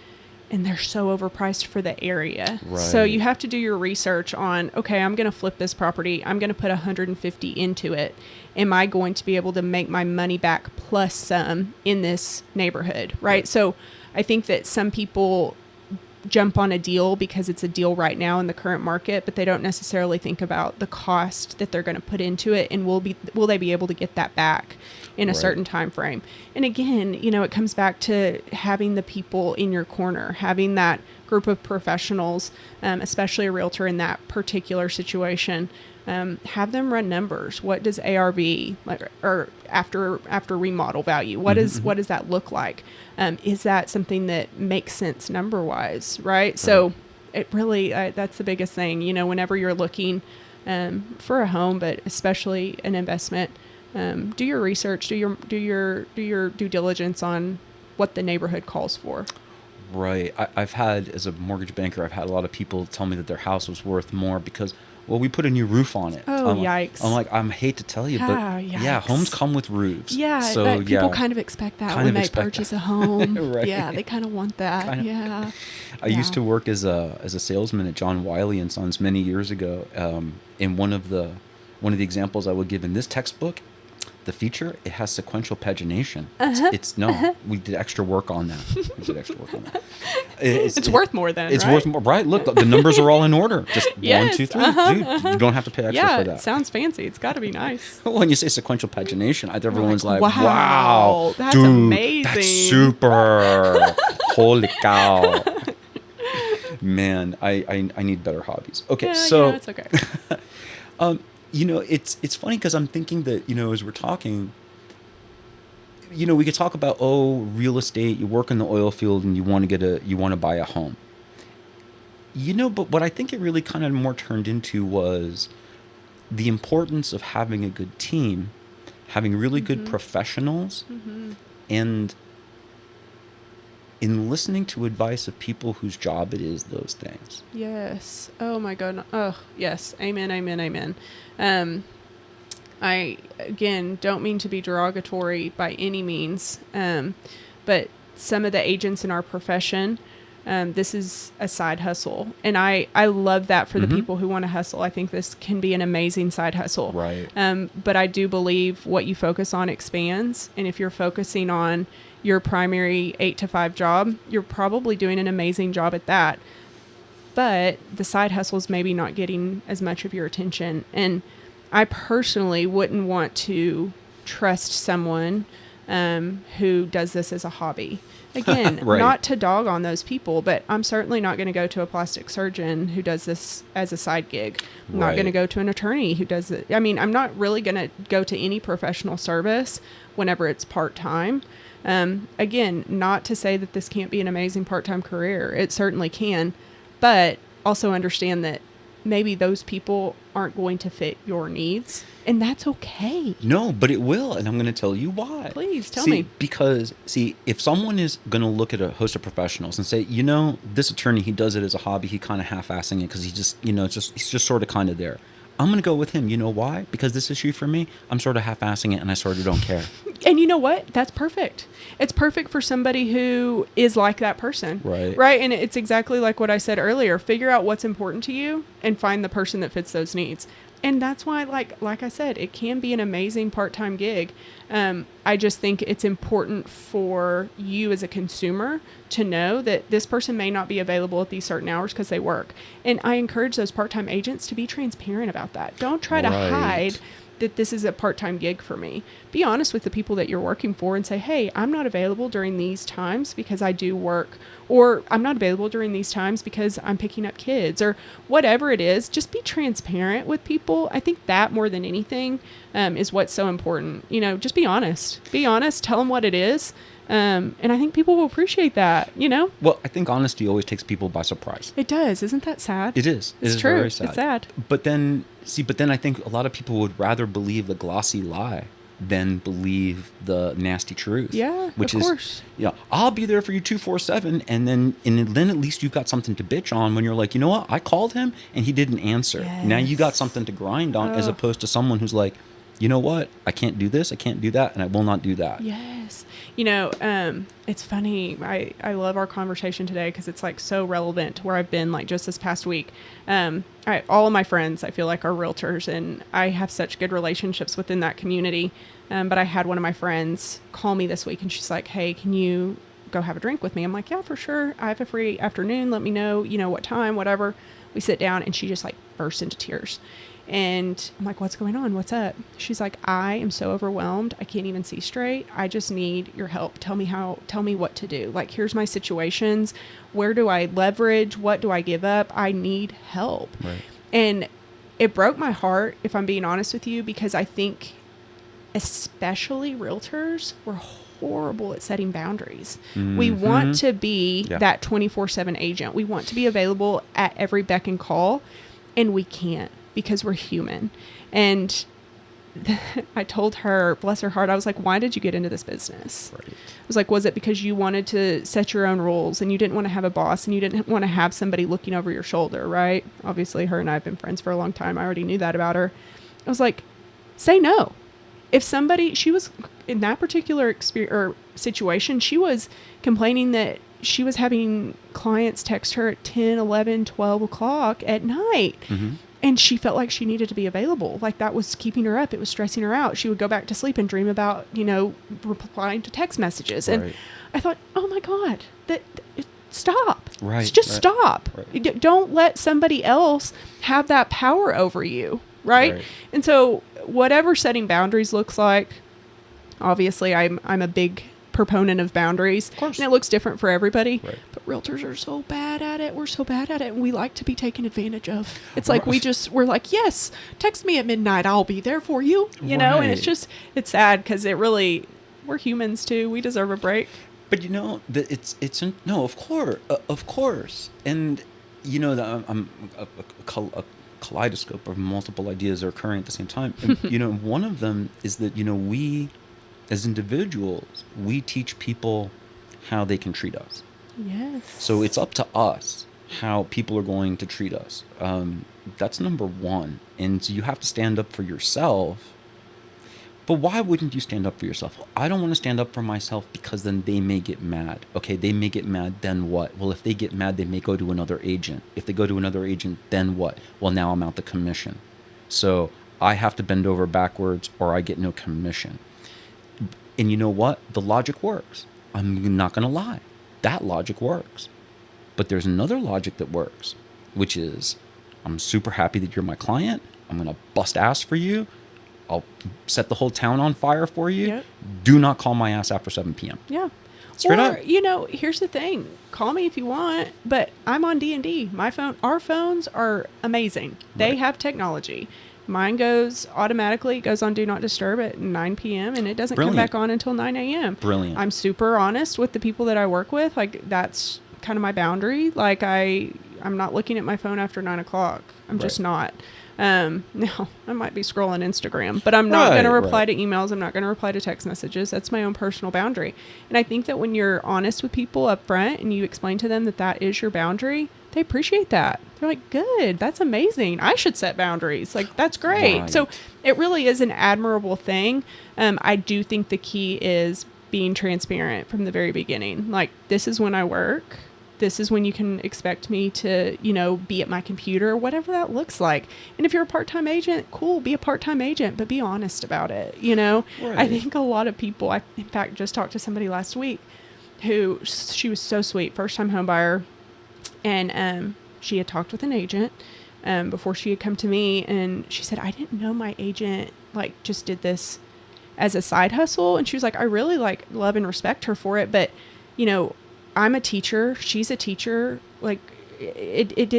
and they're so overpriced for the area. Right. So you have to do your research on, okay, I'm going to flip this property. I'm going to put 150 into it. Am I going to be able to make my money back plus some in this neighborhood? Right. So I think that some people jump on a deal because it's a deal right now in the current market, but they don't necessarily think about the cost that they're going to put into it, and will they be able to get that back in a certain time frame. And again, it comes back to having the people in your corner, having that group of professionals, especially a realtor in that particular situation. Have them run numbers. What does ARV or after remodel value? What does that look like? Is that something that makes sense number wise? Right. So it really that's the biggest thing. Whenever you're looking for a home, but especially an investment, do your research. Do your due diligence on what the neighborhood calls for. Right. I've had, as a mortgage banker, I've had a lot of people tell me that their house was worth more because, well, we put a new roof on it. Oh, yikes. I'm like, I hate to tell you, but yeah, homes come with roofs. Yeah, so people kind of expect that when they purchase a home. Right. Yeah, they kind of want that. Yeah. I used to work as a salesman at John Wiley and Sons many years ago. And one of the examples I would give in this textbook, the feature, it has sequential pagination. We did extra work on that. It's worth more then, It's right? worth more, right? Look, the numbers are all in order. Just Yes, 1, 2, 3. Dude, you don't have to pay extra for Yeah, that. it sounds fancy. It's got to be nice. When you say sequential pagination, everyone's like, wow, that's dude, amazing. That's super. Holy cow. Man, I need better hobbies. Okay, so it's okay. It's funny because I'm thinking that, as we're talking, we could talk about, real estate, you work in the oil field and you want to buy a home. But what I think it really kind of more turned into was the importance of having a good team, having really good professionals, and in listening to advice of people whose job it is those things. Yes. Oh my God. Oh, yes. Amen. Amen. Amen. I, again, don't mean to be derogatory by any means, but some of the agents in our profession, this is a side hustle. And I love that for the people who want to hustle. I think this can be an amazing side hustle. Right. But I do believe what you focus on expands. And if you're focusing on your primary 8 to 5 job, you're probably doing an amazing job at that. But the side hustle is maybe not getting as much of your attention. And I personally wouldn't want to trust someone who does this as a hobby. Again, Right. Not to dog on those people, but I'm certainly not going to go to a plastic surgeon who does this as a side gig. I'm not going to go to an attorney who does it. I mean, I'm not really going to go to any professional service whenever it's part-time. Again, not to say that this can't be an amazing part-time career. It certainly can, but also understand that maybe those people aren't going to fit your needs, and that's okay. No, but it will, and I'm going to tell you why. Please tell me. Because, if someone is going to look at a host of professionals and say, this attorney, he does it as a hobby, he kind of half-assing it because he just, he's just sort of kind of there. I'm going to go with him. You know why? Because this issue for me, I'm sort of half-assing it and I sort of don't care. And you know what? That's perfect. It's perfect for somebody who is like that person. Right. Right. And it's exactly like what I said earlier. Figure out what's important to you and find the person that fits those needs. And that's why, like I said, it can be an amazing part-time gig. I just think it's important for you as a consumer to know that this person may not be available at these certain hours because they work. And I encourage those part-time agents to be transparent about that. Don't try to hide that this is a part-time gig for me. Be honest with the people that you're working for and say, hey, I'm not available during these times because I do work, or I'm not available during these times because I'm picking up kids, or whatever it is. Just be transparent with people. I think that more than anything is what's so important. Just be honest. Be honest. Tell them what it is. And I think people will appreciate that, Well, I think honesty always takes people by surprise. It does. Isn't that sad? It is. It's It is true. very sad. It's sad. But then I think a lot of people would rather believe the glossy lie than believe the nasty truth. Yeah, which of is, course. I'll be there for you 247, and then at least you've got something to bitch on when you're like, you know what, I called him and he didn't answer. Yes. Now you got something to grind on, as opposed to someone who's like, you know what? I can't do this. I can't do that. And I will not do that. Yes. It's funny. I love our conversation today because it's like so relevant to where I've been like just this past week. All of my friends, I feel like, are realtors, and I have such good relationships within that community. But I had one of my friends call me this week, and she's like, hey, can you go have a drink with me? I'm like, yeah, for sure. I have a free afternoon. Let me know, what time, whatever. We sit down, and she just like burst into tears. And I'm like, what's going on? What's up? She's like, I am so overwhelmed. I can't even see straight. I just need your help. Tell me what to do. Like, here's my situations. Where do I leverage? What do I give up? I need help. Right. And it broke my heart, if I'm being honest with you, because I think especially realtors, we're horrible at setting boundaries. Mm-hmm. We want to be that 24/7 agent. We want to be available at every beck and call, and we can't, because we're human. And I told her, bless her heart, I was like, why did you get into this business? Right. I was like, was it because you wanted to set your own rules and you didn't want to have a boss and you didn't want to have somebody looking over your shoulder, right? Obviously, her and I have been friends for a long time. I already knew that about her. I was like, say no. If she was in that particular situation, she was complaining that she was having clients text her at 10, 11, 12 o'clock at night. Mm-hmm. And she felt like she needed to be available. Like that was keeping her up. It was stressing her out. She would go back to sleep and dream about, replying to text messages. Right. And I thought, oh my God, stop. Right. Just stop. Right. Don't let somebody else have that power over you. Right. And so whatever setting boundaries looks like, obviously I'm a big proponent of boundaries, of course, and it looks different for everybody. Right. But realtors are so bad at it. We're so bad at it, and we like to be taken advantage of. It's like we're like, yes, text me at midnight, I'll be there for you. And it's sad because we're humans too. We deserve a break. But of course, and I'm a kaleidoscope of multiple ideas are occurring at the same time. And, one of them is that we, as individuals, we teach people how they can treat us. Yes. So it's up to us how people are going to treat us. That's number one. And so you have to stand up for yourself. But why wouldn't you stand up for yourself? I don't want to stand up for myself because then they may get mad. Okay, they may get mad, then what? Well, if they get mad, they may go to another agent. If they go to another agent, then what? Well, now I'm out the commission. So I have to bend over backwards or I get no commission. And you know what? The logic works. I'm not going to lie. That logic works. But there's another logic that works, which is I'm super happy that you're my client. I'm going to bust ass for you. I'll set the whole town on fire for you. Yep. Do not call my ass after 7 p.m. Yeah. Straight up. Here's the thing. Call me if you want, but I'm on D&D. Our phones are amazing. They have technology. Mine goes on Do Not Disturb at 9 p.m. and it doesn't come back on until 9 a.m. Brilliant. I'm super honest with the people that I work with. Like, that's kind of my boundary. Like, I'm not looking at my phone after 9 o'clock. I'm just not. No, I might be scrolling Instagram, but I'm not going to reply to emails. I'm not going to reply to text messages. That's my own personal boundary. And I think that when you're honest with people up front and you explain to them that is your boundary, they appreciate that. They're like, good, that's amazing. I should set boundaries. Like, that's great. Right. So it really is an admirable thing. I do think the key is being transparent from the very beginning. Like, this is when I work. This is when you can expect me to, be at my computer, whatever that looks like. And if you're a part-time agent, cool, be a part-time agent, but be honest about it. Right. I think a lot of people, I, in fact, just talked to somebody last week who, she was so sweet, first-time home buyer. And she had talked with an agent before she had come to me. And she said, I didn't know my agent, just did this as a side hustle. And she was like, I really, love and respect her for it. But, I'm a teacher. She's a teacher. It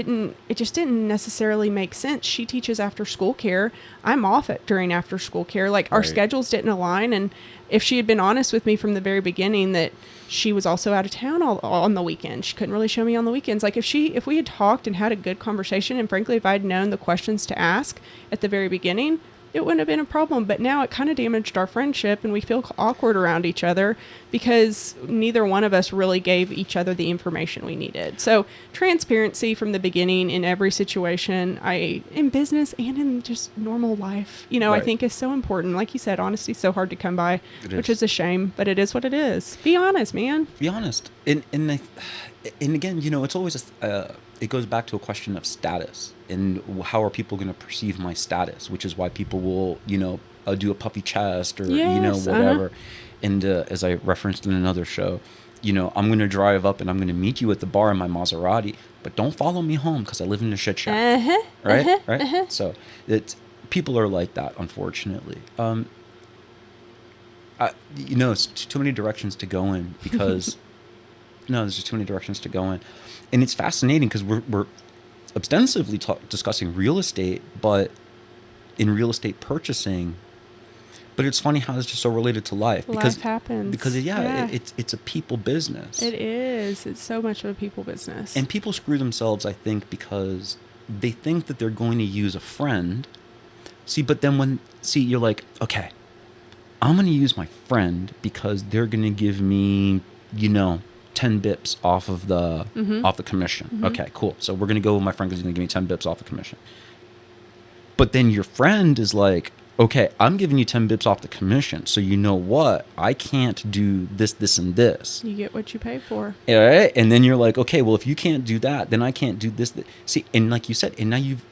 just didn't necessarily make sense. She teaches after school care. I'm off during after school care. Our schedules didn't align. And if she had been honest with me from the very beginning that she was also out of town on the weekend, she couldn't really show me on the weekends. If we had talked and had a good conversation, and frankly, if I'd known the questions to ask at the very beginning, it wouldn't have been a problem. But now it kind of damaged our friendship, and we feel awkward around each other because neither one of us really gave each other the information we needed. So transparency from the beginning in every situation, in business and in just normal life, you know, Right. I think is so important. Like you said, honesty is so hard to come by, It which is. is a shame, but it is what it is. Be honest, man. Be honest. And again, you know, it's always it goes back to a question of status and how are people going to perceive my status, which is why people will, you know, do a puffy chest or, you know, Yes, whatever. And as I referenced in another show, you know, I'm going to drive up and I'm going to meet you at the bar in my Maserati, but don't follow me home because I live in a shit shack. Right? So people are like that, unfortunately. You know, it's too many directions to go in because there's just too many directions to go in. And it's fascinating because we're ostensibly discussing real estate, but in real estate purchasing. But it's funny how it's just so related to life. Life happens. Because Yeah. it's a people business. It is. It's so much of a people business. And people screw themselves, I think, because they think that they're going to use a friend. But then you're like, okay, I'm going to use my friend because they're going to give me, you know, 10 bips off of the commission. Okay, cool. So we're going to go with my friend because he's going to give me 10 bips off the commission. But then your friend is like, okay, I'm giving you 10 bips off the commission. So you know what? I can't do this, this, and this. You get what you pay for. All right? And then you're like, okay, well, if you can't do that, then I can't do this. See, and like you said, and now you've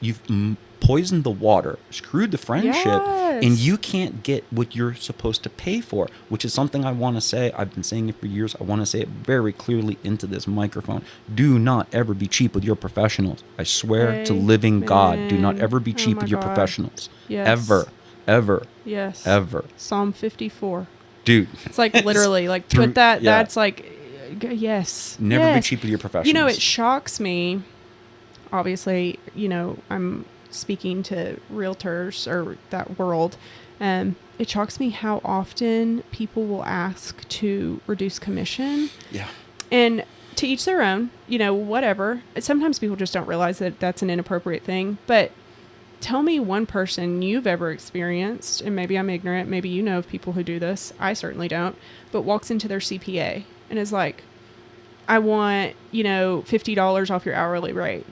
poisoned the water, screwed the friendship, Yes. and you can't get what you're supposed to pay for, which is something I want to say. I've been saying it for years. I want to say it very clearly into this microphone. Do not ever be cheap with your professionals. I swear to living God, do not ever be Amen. cheap Oh with my your God. professionals. Yes. Ever. Yes. Ever. Psalm 54. Dude. It's like literally, like Through- put that, yeah. that's like, yes. Never be Yes. cheap with your professionals. You know, it shocks me. Obviously, you know, I'm speaking to realtors or that world. It shocks me how often people will ask to reduce commission. Yeah. And to each their own, you know, whatever. Sometimes people just don't realize that that's an inappropriate thing. But tell me one person you've ever experienced, and maybe I'm ignorant, maybe you know of people who do this, I certainly don't, but walks into their CPA and is like, I want, you know, $50 off your hourly rate.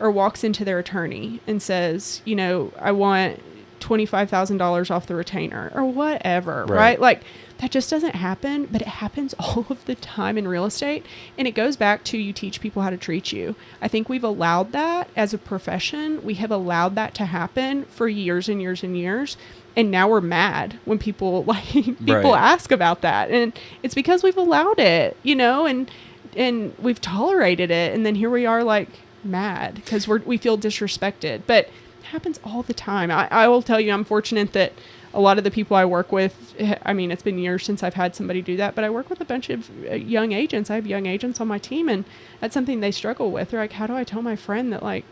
Or walks into their attorney and says, you know, I want $25,000 off the retainer or whatever, right? Like that just doesn't happen, but it happens all of the time in real estate. And it goes back to you teach people how to treat you. I think we've allowed that as a profession. We have allowed that to happen for years and years and years. And now we're mad when people ask about that. And it's because we've allowed it, you know, and we've tolerated it. And then here we are like mad because we feel disrespected. But it happens all the time. I will tell you, I'm fortunate that a lot of the people I work with, I mean, it's been years since I've had somebody do that, but I work with a bunch of young agents. I have young agents on my team, and that's something they struggle with. They're like, how do I tell my friend that, like,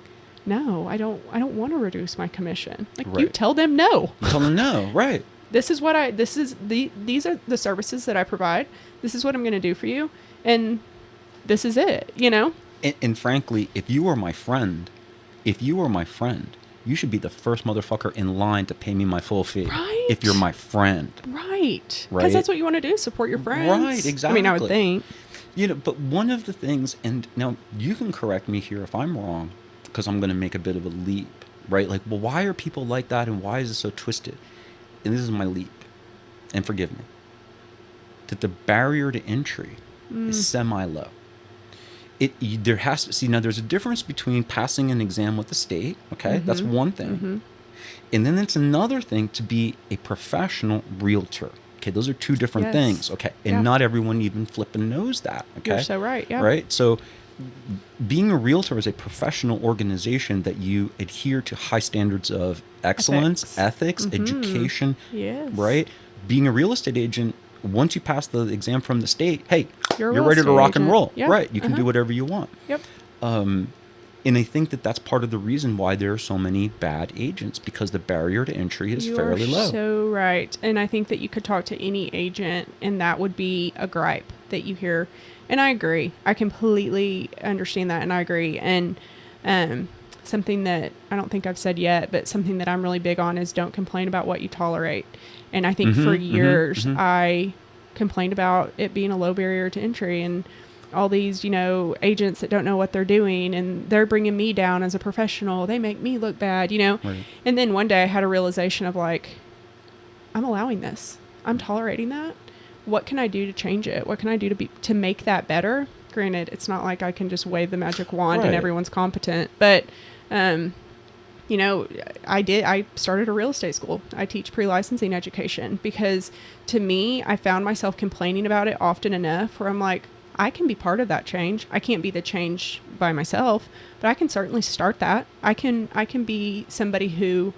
no, I don't want to reduce my commission? Like, you tell them no. You tell them no, right. These are the services that I provide. This is what I'm going to do for you. And this is it, you know? And frankly, if you were my friend, you should be the first motherfucker in line to pay me my full fee. Right. If you're my friend. Right. Right. Because that's what you want to do, support your friends. Right, exactly. I mean, I would think. You know, but one of the things, and now you can correct me here if I'm wrong, because I'm going to make a bit of a leap, right? Like, well, why are people like that and why is it so twisted? And this is my leap, and forgive me, that the barrier to entry is semi-low. There has to see now. There's a difference between passing an exam with the state. Okay, that's one thing, and then it's another thing to be a professional realtor. Okay, those are two different things. Okay, and not everyone even flipping knows that. Okay, You're so right. Yeah. Right. So, being a realtor is a professional organization that you adhere to high standards of excellence, ethics, education. Yes. Right. Being a real estate agent, once you pass the exam from the state, hey, You're a you're real ready to estate rock and agent. roll. Yeah. Right. You can do whatever you want. Yep. And I think that that's part of the reason why there are so many bad agents, because the barrier to entry is fairly low. You're so right. And I think that you could talk to any agent and that would be a gripe that you hear. And I agree. I completely understand that and I agree. And something that I don't think I've said yet, but something that I'm really big on is don't complain about what you tolerate. And I think for years I complained about it being a low barrier to entry and all these, agents that don't know what they're doing and they're bringing me down as a professional. They make me look bad, Right. And then one day I had a realization of like, I'm allowing this. I'm tolerating that. What can I do to change it? What can I do to make that better? Granted, it's not like I can just wave the magic wand and everyone's competent, but, I started a real estate school. I teach pre-licensing education because to me, I found myself complaining about it often enough where I'm like, I can be part of that change. I can't be the change by myself, but I can certainly start that. I can be somebody who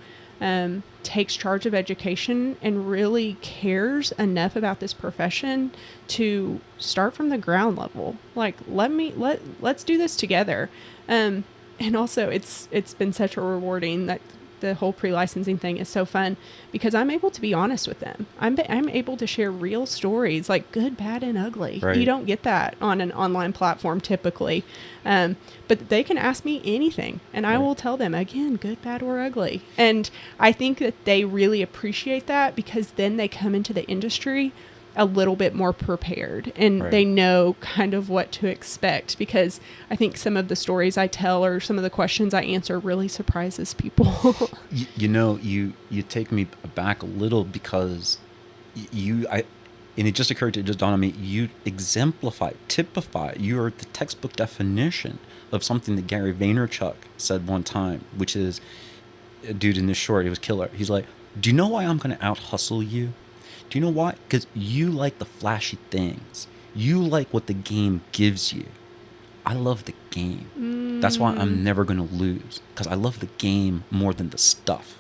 takes charge of education and really cares enough about this profession to start from the ground level. Like, let's do this together. And also it's been such a rewarding that the whole pre-licensing thing is so fun because I'm able to be honest with them. I'm able to share real stories, like good, bad, and ugly. Right. You don't get that on an online platform typically. But they can ask me anything and I will tell them again, good, bad, or ugly. And I think that they really appreciate that because then they come into the industry a little bit more prepared and they know kind of what to expect because I think some of the stories I tell or some of the questions I answer really surprises people. You take me back a little because and it just occurred to just dawn on me, you typify, you are the textbook definition of something that Gary Vaynerchuk said one time, which is, a dude in this short, he was killer. He's like, do you know why I'm going to out hustle you? Do you know why? Because you like the flashy things. You like what the game gives you. I love the game. That's why I'm never going to lose. Because I love the game more than the stuff.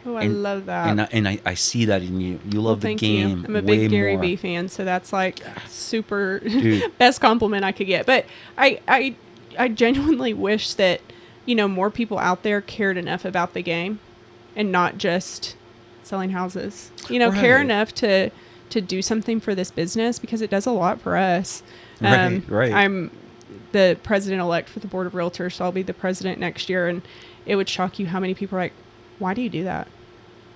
Oh, I love that. And I see that in you. You love the game. You. I'm a big Gary Vee fan, so that's like super best compliment I could get. But I genuinely wish that, more people out there cared enough about the game and not just selling houses, care enough to do something for this business because it does a lot for us. Right. I'm the president-elect for the Board of Realtors, so I'll be the president next year. And it would shock you how many people are like, why do you do that?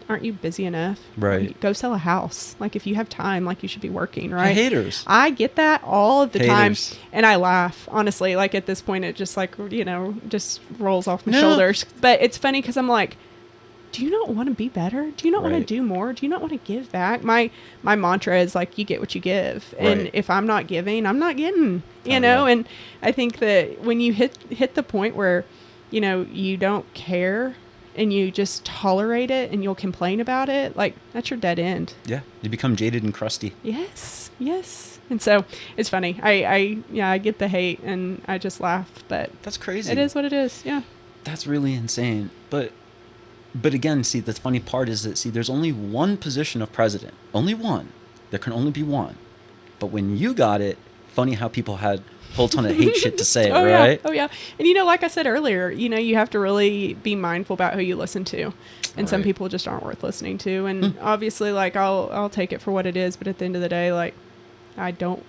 Aren't you busy enough? Right. Go sell a house. Like if you have time, like you should be working, right? Haters. I get that all of the time. And I laugh, honestly. Like at this point, it just like, just rolls off my shoulders. But it's funny because I'm like, do you not want to be better? Do you not want to do more? Do you not want to give back? My mantra is like, you get what you give. And if I'm not giving, I'm not getting, and I think that when you hit the point where, you don't care and you just tolerate it and you'll complain about it, like that's your dead end. Yeah. You become jaded and crusty. Yes. And so it's funny. I get the hate and I just laugh, but that's crazy. It is what it is. Yeah. That's really insane. But again, see, the funny part is that, there's only one position of president. Only one. There can only be one. But when you got it, funny how people had a whole ton of hate shit to say, right? Yeah. Oh, yeah. And, like I said earlier, you have to really be mindful about who you listen to. And some people just aren't worth listening to. And obviously, like, I'll take it for what it is. But at the end of the day, like, I don't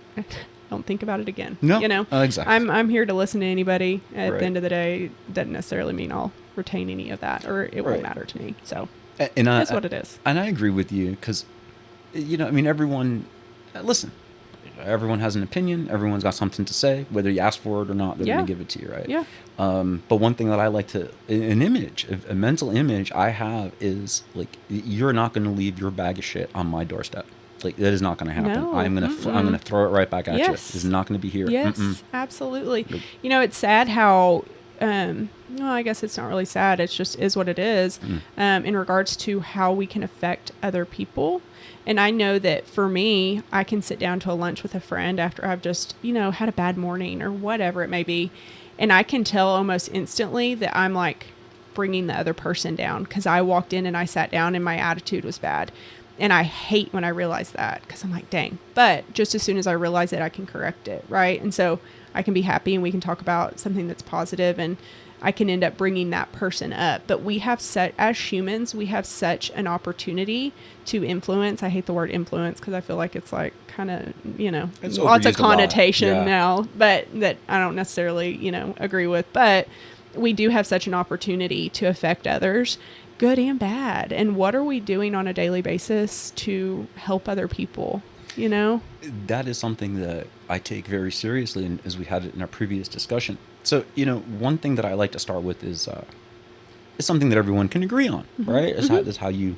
think about it again. No. Exactly. I'm here to listen to anybody. At the end of the day, it doesn't necessarily mean I'll retain any of that or it won't matter to me. So that's what it is. And I agree with you because, everyone, listen, everyone has an opinion. Everyone's got something to say. Whether you ask for it or not, they're going to give it to you, right? Yeah. But one thing that I like to, a mental image I have is like, you're not going to leave your bag of shit on my doorstep. Like that is not going to happen. No. I'm gonna throw it right back at you. It's not going to be here. Yes, absolutely. It's sad how. I guess it's not really sad. It just is what it is. In regards to how we can affect other people. And I know that for me, I can sit down to a lunch with a friend after I've just, had a bad morning or whatever it may be. And I can tell almost instantly that I'm like bringing the other person down because I walked in and I sat down and my attitude was bad. And I hate when I realize that because I'm like, dang. But just as soon as I realize it, I can correct it, right? And so I can be happy and we can talk about something that's positive and I can end up bringing that person up. But we have as humans, we have such an opportunity to influence. I hate the word influence because I feel like it's like kind of, it's lots of overused a lot. connotation now, but that I don't necessarily, agree with. But we do have such an opportunity to affect others, good and bad. And what are we doing on a daily basis to help other people, you know? That is something that I take very seriously, and as we had it in our previous discussion. So, one thing that I like to start with is something that everyone can agree on, right? Is how you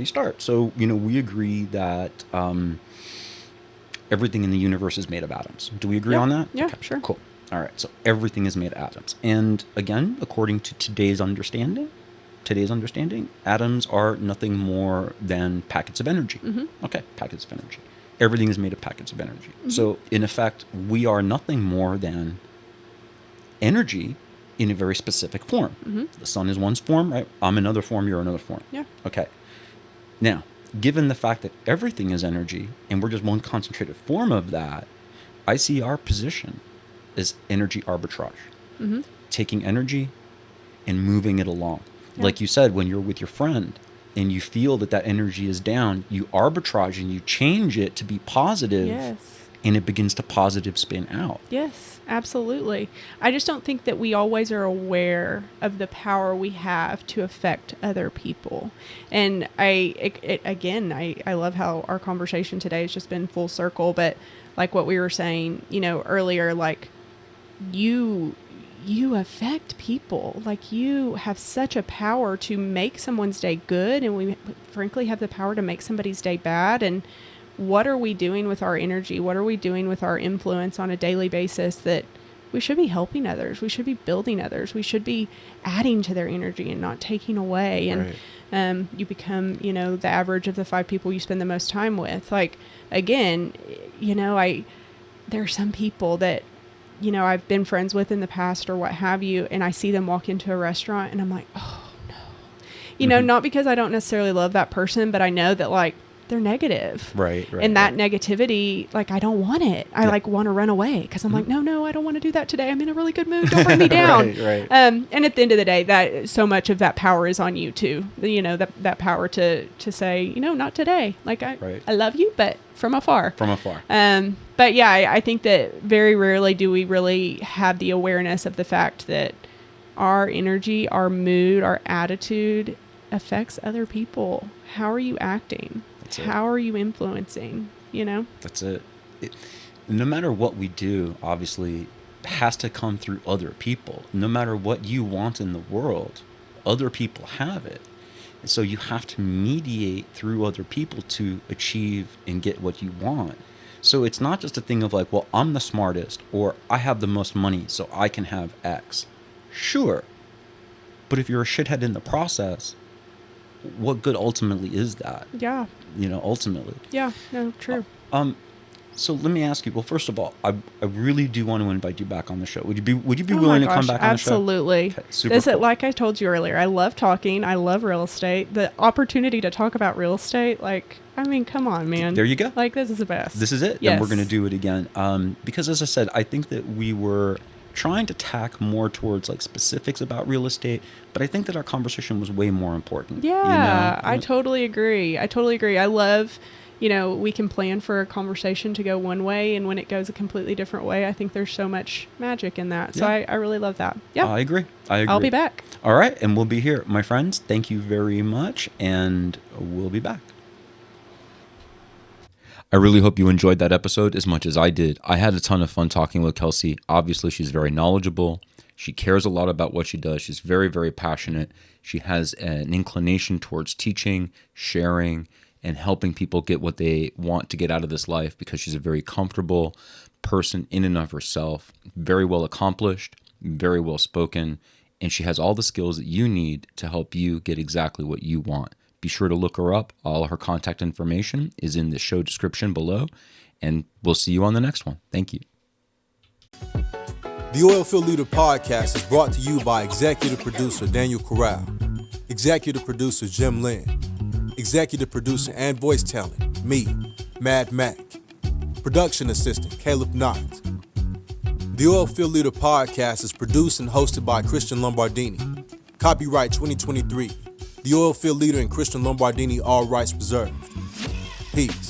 start. So, we agree that everything in the universe is made of atoms. Do we agree on that? Yeah, okay, sure. Cool. All right. So everything is made of atoms. And again, according to today's understanding, atoms are nothing more than packets of energy. Okay, packets of energy. Everything is made of packets of energy. So in effect, we are nothing more than energy in a very specific form. The sun is one form, right? I'm another form, you're another form. Yeah. Okay. Now, given the fact that everything is energy and we're just one concentrated form of that, I see our position as energy arbitrage. Taking energy and moving it along. Yeah. Like you said, when you're with your friend and you feel that energy is down, you arbitrage and you change it to be positive. Yes. And it begins to positive spin out. Yes, absolutely. I just don't think that we always are aware of the power we have to affect other people. And I love how our conversation today has just been full circle, but like what we were saying, earlier, like you affect people. Like you have such a power to make someone's day good, and we frankly have the power to make somebody's day bad. And what are we doing with our energy? What are we doing with our influence on a daily basis that we should be helping others? We should be building others. We should be adding to their energy and not taking away. And you become, the average of the 5 people you spend the most time with. Like, again, there are some people that, I've been friends with in the past or what have you, and I see them walk into a restaurant and I'm like, oh no, not because I don't necessarily love that person, but I know that like they're negative. Right. And that negativity, like, I don't want it. I want to run away because I'm like, no, I don't want to do that today. I'm in a really good mood. Don't bring me down. Right. And at the end of the day, that so much of that power is on you too. That power to say, not today. Like I love you, but from afar. But yeah, I think that very rarely do we really have the awareness of the fact that our energy, our mood, our attitude affects other people. How are you acting? How are you influencing? That's it. No matter what we do, obviously, has to come through other people. No matter what you want in the world, other people have it. And so you have to mediate through other people to achieve and get what you want. So it's not just a thing of like, well, I'm the smartest or I have the most money, so I can have X. Sure. But if you're a shithead in the process, what good ultimately is that? Yeah. Ultimately. Yeah, no, true. So let me ask you, well, first of all, I really do want to invite you back on the show. Would you be willing to come back on the show? Absolutely. Okay, super cool. Like I told you earlier, I love talking. I love real estate. The opportunity to talk about real estate, come on, man. There you go. Like, this is the best. This is it. Yes. And we're going to do it again. Because as I said, I think that we were trying to tack more towards like specifics about real estate, but I think that our conversation was way more important. Yeah, I totally agree. I love, we can plan for a conversation to go one way, and when it goes a completely different way, I think there's so much magic in that. So I really love that. Yeah. I agree. I'll be back. All right. And we'll be here. My friends, thank you very much. And we'll be back. I really hope you enjoyed that episode as much as I did. I had a ton of fun talking with Kelsie. Obviously, she's very knowledgeable. She cares a lot about what she does. She's very, very passionate. She has an inclination towards teaching, sharing, and helping people get what they want to get out of this life because she's a very comfortable person in and of herself, very well accomplished, very well spoken, and she has all the skills that you need to help you get exactly what you want. Be sure to look her up. All her contact information is in the show description below, and we'll see you on the next one. Thank you. The Oilfield Leader Podcast is brought to you by executive producer Daniel Corral, executive producer Jim Lynn, executive producer and voice talent, me, Mad Mac, production assistant Caleb Knott. The Oilfield Leader Podcast is produced and hosted by Christian Lombardini. Copyright 2023. The Oilfield Leader and Christian Lombardini, all rights reserved. Peace.